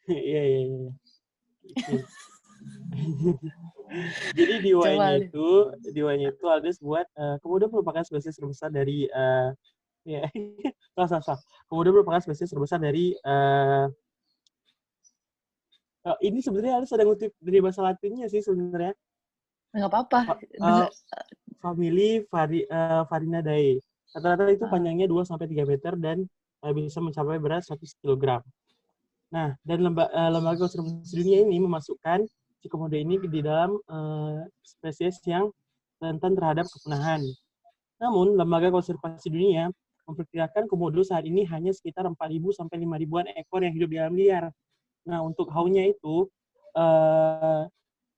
Speaker 4: Iya. Jadi di Y-nya itu Aldes buat kemudian merupakan spesies terbesar dari Kemudian merupakan spesies terbesar dari ini sebenarnya Aldes ada ngutip dari bahasa Latinnya sih sebenarnya.
Speaker 3: Nggak apa-apa.
Speaker 4: Famili Farinaceae. Rata-rata itu panjangnya 2-3 meter dan bisa mencapai berat 100 kg. Nah, dan lembaga konservasi dunia ini memasukkan si komodo ini di dalam spesies yang rentan terhadap kepunahan. Namun, lembaga konservasi dunia memperkirakan komodo saat ini hanya sekitar 4.000 sampai 5.000-an ekor yang hidup di alam liar. Nah, untuk how-nya itu,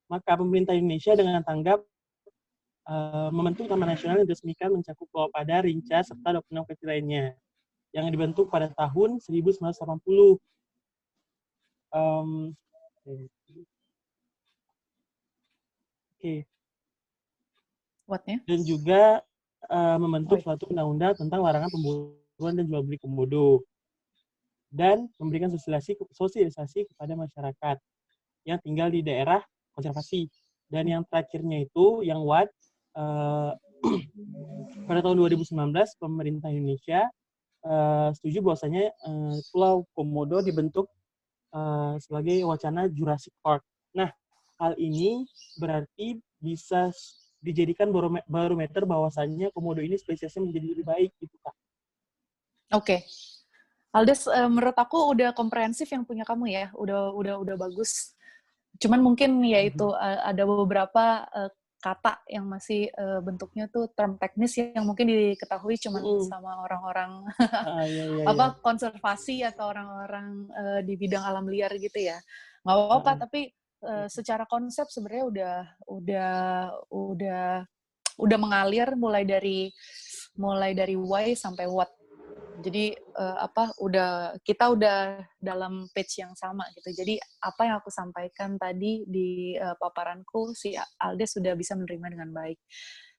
Speaker 4: maka pemerintah Indonesia dengan tanggap membentuk Taman Nasional yang diresmikan mencakup Pulau Padar, Rinca, serta 26 kecil lainnya, yang dibentuk pada tahun 1980.
Speaker 3: What-nya?
Speaker 4: Dan juga membentuk suatu undang-undang tentang larangan pemburuan dan jual beli komodo. Dan memberikan sosialisasi kepada masyarakat yang tinggal di daerah konservasi. Dan yang terakhirnya itu, yang what, pada tahun 2019, pemerintah Indonesia setuju bahwasanya Pulau Komodo dibentuk sebagai wacana Jurassic Park. Nah, hal ini berarti bisa dijadikan barometer bahwasannya komodo ini spesiesnya menjadi lebih baik gitu, Kak.
Speaker 3: Oke. Aldes, menurut aku udah komprehensif yang punya kamu ya. Udah bagus. Cuman mungkin ya itu ada beberapa kata yang masih bentuknya tuh term teknis yang mungkin diketahui cuma sama orang-orang konservasi atau orang-orang di bidang alam liar gitu ya. Nggak apa-apa, tapi secara konsep sebenarnya udah mengalir mulai dari why sampai what. Jadi kita udah dalam page yang sama gitu. Jadi apa yang aku sampaikan tadi di paparanku, si Aldes sudah bisa menerima dengan baik.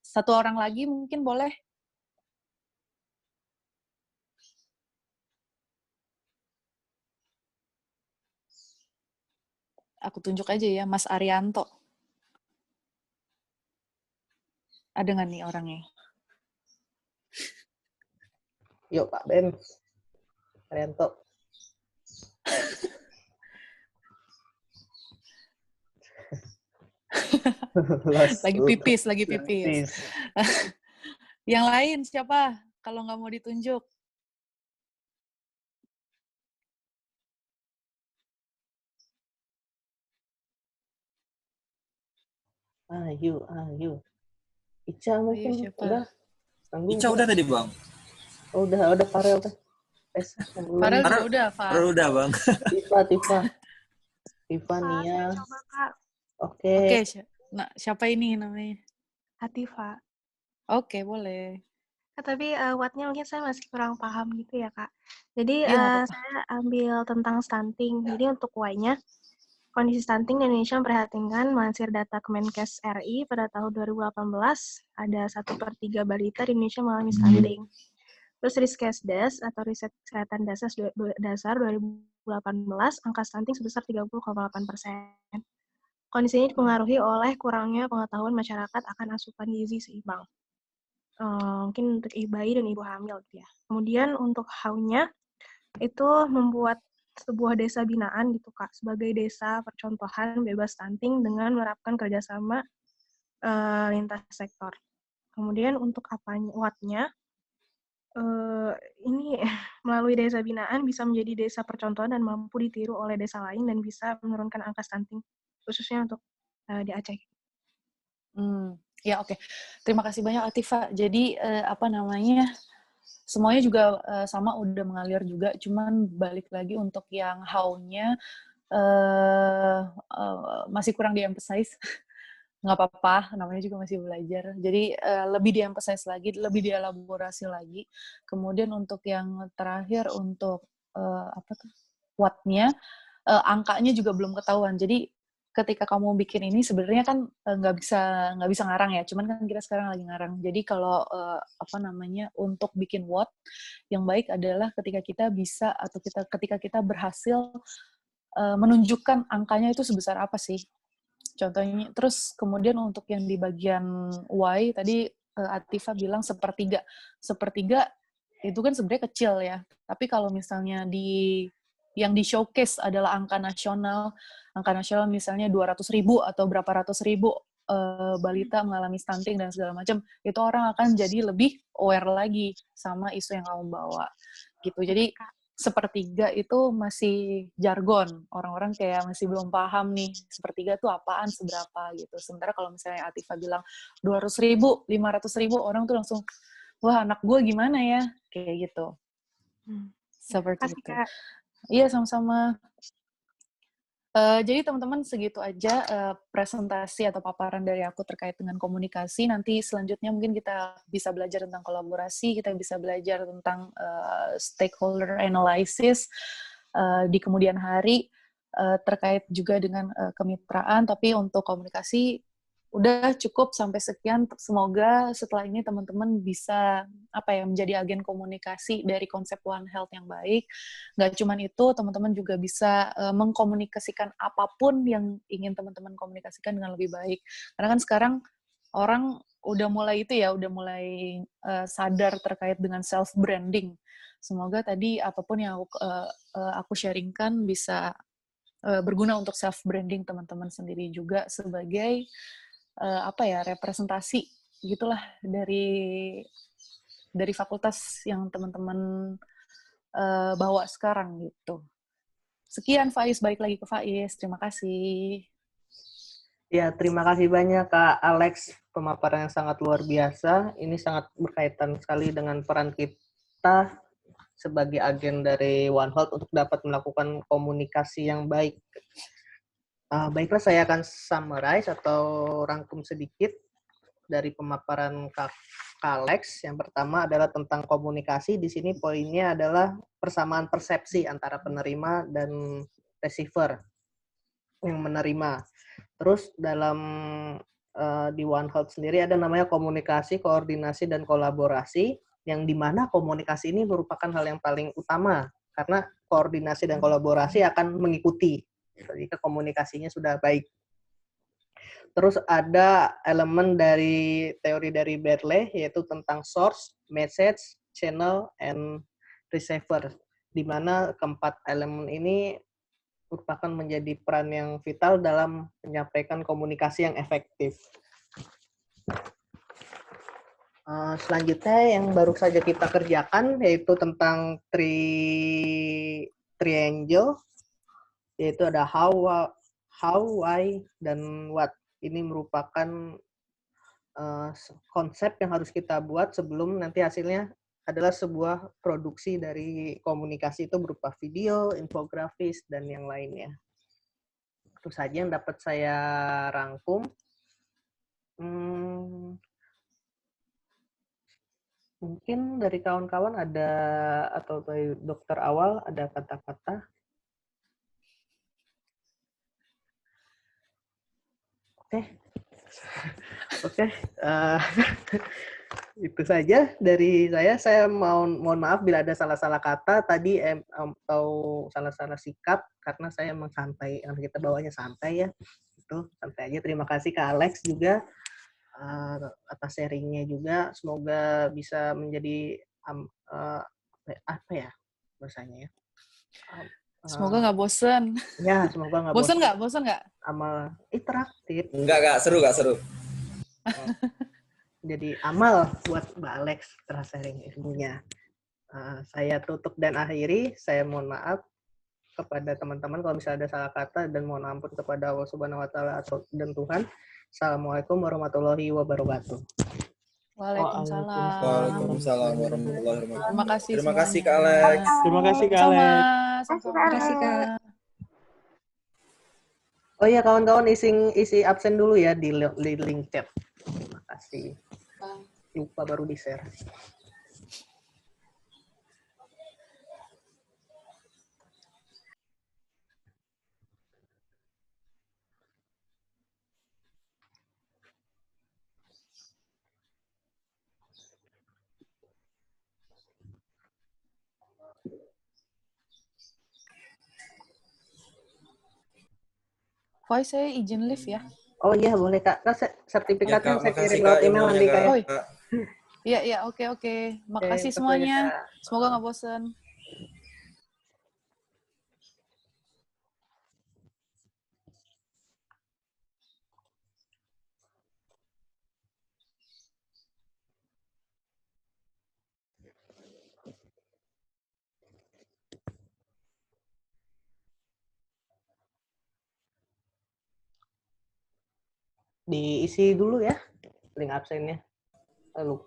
Speaker 3: Satu orang lagi mungkin boleh. Aku tunjuk aja ya, Mas Arianto. Ada nggak nih orangnya?
Speaker 1: Yuk Pak Ben. Arianto.
Speaker 3: lagi pipis. Yang lain siapa? Kalau nggak mau ditunjuk.
Speaker 1: Ayo. Ica mungkin udah.
Speaker 7: Ica udah tadi Bang.
Speaker 1: Oh, udah Farel teh.
Speaker 3: Farel juga udah,
Speaker 7: Farel udah Bang.
Speaker 1: Tifa Nia.
Speaker 9: Coba Kak.
Speaker 1: Oke.
Speaker 3: Nah, siapa ini namanya?
Speaker 9: Atifa.
Speaker 3: Oke, boleh.
Speaker 9: Tapi what-nya mungkin saya masih kurang paham gitu ya Kak. Jadi saya ambil tentang stunting. Jadi untuk why-nya, kondisi stunting di Indonesia memprihatinkan. Melansir data Kemenkes RI pada tahun 2018, ada 1/3 balita di Indonesia mengalami stunting. Terus Riskesdas atau Riset Kesehatan Dasar 2018, angka stunting sebesar 30,8%. Kondisi ini dipengaruhi oleh kurangnya pengetahuan masyarakat akan asupan gizi seimbang. Mungkin untuk bayi dan ibu hamil gitu ya. Kemudian untuk how-nya, itu membuat sebuah desa binaan gitu Kak, sebagai desa percontohan bebas stunting dengan menerapkan kerjasama lintas sektor. Kemudian untuk what-nya, ini melalui desa binaan bisa menjadi desa percontohan dan mampu ditiru oleh desa lain dan bisa menurunkan angka stunting, khususnya untuk di Aceh.
Speaker 3: Ya oke. Terima kasih banyak Atifa. Jadi semuanya juga sama udah mengalir juga, cuman balik lagi untuk yang how-nya masih kurang di-emphasize. Nggak apa-apa, namanya juga masih belajar. Jadi lebih di-emphasize lagi, lebih dielaborasi lagi. Kemudian untuk yang terakhir untuk what-nya, angkanya juga belum ketahuan. Jadi ketika kamu bikin ini sebenarnya kan nggak bisa ngarang ya, cuman kan kita sekarang lagi ngarang. Jadi kalau untuk bikin what, yang baik adalah ketika kita bisa atau ketika kita berhasil menunjukkan angkanya itu sebesar apa sih. Contohnya, terus kemudian untuk yang di bagian why tadi Atifa bilang sepertiga itu kan sebenarnya kecil ya. Tapi kalau misalnya yang di showcase adalah angka nasional misalnya 200.000 atau berapa ratus ribu balita mengalami stunting dan segala macam, itu orang akan jadi lebih aware lagi sama isu yang kamu bawa gitu. Jadi sepertiga itu masih jargon, orang-orang kayak masih belum paham nih sepertiga tuh apaan, seberapa gitu. Sementara kalau misalnya Atifa bilang 200.000, 500.000, orang tuh langsung, wah anak gue gimana ya, kayak gitu. Seperti itu. Iya, sama-sama. Jadi teman-teman segitu aja presentasi atau paparan dari aku terkait dengan komunikasi. Nanti selanjutnya mungkin kita bisa belajar tentang kolaborasi, kita bisa belajar tentang stakeholder analysis di kemudian hari, terkait juga dengan kemitraan. Tapi untuk komunikasi udah cukup sampai sekian. Semoga setelah ini teman-teman bisa menjadi agen komunikasi dari konsep One Health yang baik. Nggak cuma itu, teman-teman juga bisa mengkomunikasikan apapun yang ingin teman-teman komunikasikan dengan lebih baik. Karena kan sekarang orang udah mulai sadar terkait dengan self branding. Semoga tadi apapun yang aku sharingkan bisa berguna untuk self branding teman-teman sendiri juga sebagai representasi gitulah dari fakultas yang teman-teman bawa sekarang gitu. Sekian Faiz, balik lagi ke Faiz. Terima kasih.
Speaker 1: Ya, terima kasih banyak Kak Alex, pemaparan yang sangat luar biasa. Ini sangat berkaitan sekali dengan peran kita sebagai agen dari One Health untuk dapat melakukan komunikasi yang baik. Baiklah, saya akan summarize atau rangkum sedikit dari pemaparan Kak Alex. Yang pertama adalah tentang komunikasi. Di sini poinnya adalah persamaan persepsi antara penerima dan receiver yang menerima. Terus dalam di One Health sendiri ada namanya komunikasi, koordinasi, dan kolaborasi, yang dimana komunikasi ini merupakan hal yang paling utama, karena koordinasi dan kolaborasi akan mengikuti jika komunikasinya sudah baik. Terus ada elemen dari teori dari Berle, yaitu tentang source, message, channel, and receiver, di mana keempat elemen ini merupakan menjadi peran yang vital dalam menyampaikan komunikasi yang efektif. Selanjutnya yang baru saja kita kerjakan yaitu tentang triangle, yaitu ada how, why, dan what. Ini merupakan konsep yang harus kita buat sebelum nanti hasilnya adalah sebuah produksi dari komunikasi itu berupa video, infografis, dan yang lainnya. Itu saja yang dapat saya rangkum. Mungkin dari kawan-kawan ada, atau dari dokter awal ada kata-kata. Oke. Itu saja dari saya. Saya mohon maaf bila ada salah-salah kata tadi atau salah-salah sikap, karena saya emang santai, karena kita bawanya santai ya. Itu santai aja. Terima kasih Kak Alex juga atas sharingnya juga. Semoga bisa menjadi apa ya bahasanya ya.
Speaker 3: Semoga nggak bosen.
Speaker 1: Ya, semoga nggak
Speaker 3: bosen. Bosen nggak?
Speaker 1: Amal interaktif.
Speaker 7: Nggak seru.
Speaker 1: Jadi amal buat Mbak Alex terasa sharing ilmunya. Saya tutup dan akhiri. Saya mohon maaf kepada teman-teman kalau misalnya ada salah kata, dan mohon ampun kepada Allah Subhanahu wa taala dan Tuhan. Assalamualaikum warahmatullahi wabarakatuh.
Speaker 3: Waalaikumsalam.
Speaker 7: Waalaikumsalam warahmatullahi wabarakatuh.
Speaker 3: Terima kasih
Speaker 7: Kak Alex.
Speaker 4: Terima kasih Kak Alex.
Speaker 3: Terima kasih Kak.
Speaker 1: Oh iya kawan-kawan, isi absen dulu ya di link chat. Terima kasih. Lupa baru di-share.
Speaker 3: Voice saya izin live ya.
Speaker 1: Oh iya boleh Kak. Sertifikatnya
Speaker 7: ya, Kak,
Speaker 1: saya kirim lewat email nanti Kak.
Speaker 3: Oh, iya, oke. Makasih semuanya. Semoga nggak bosen.
Speaker 1: Diisi dulu ya link absennya. Lalu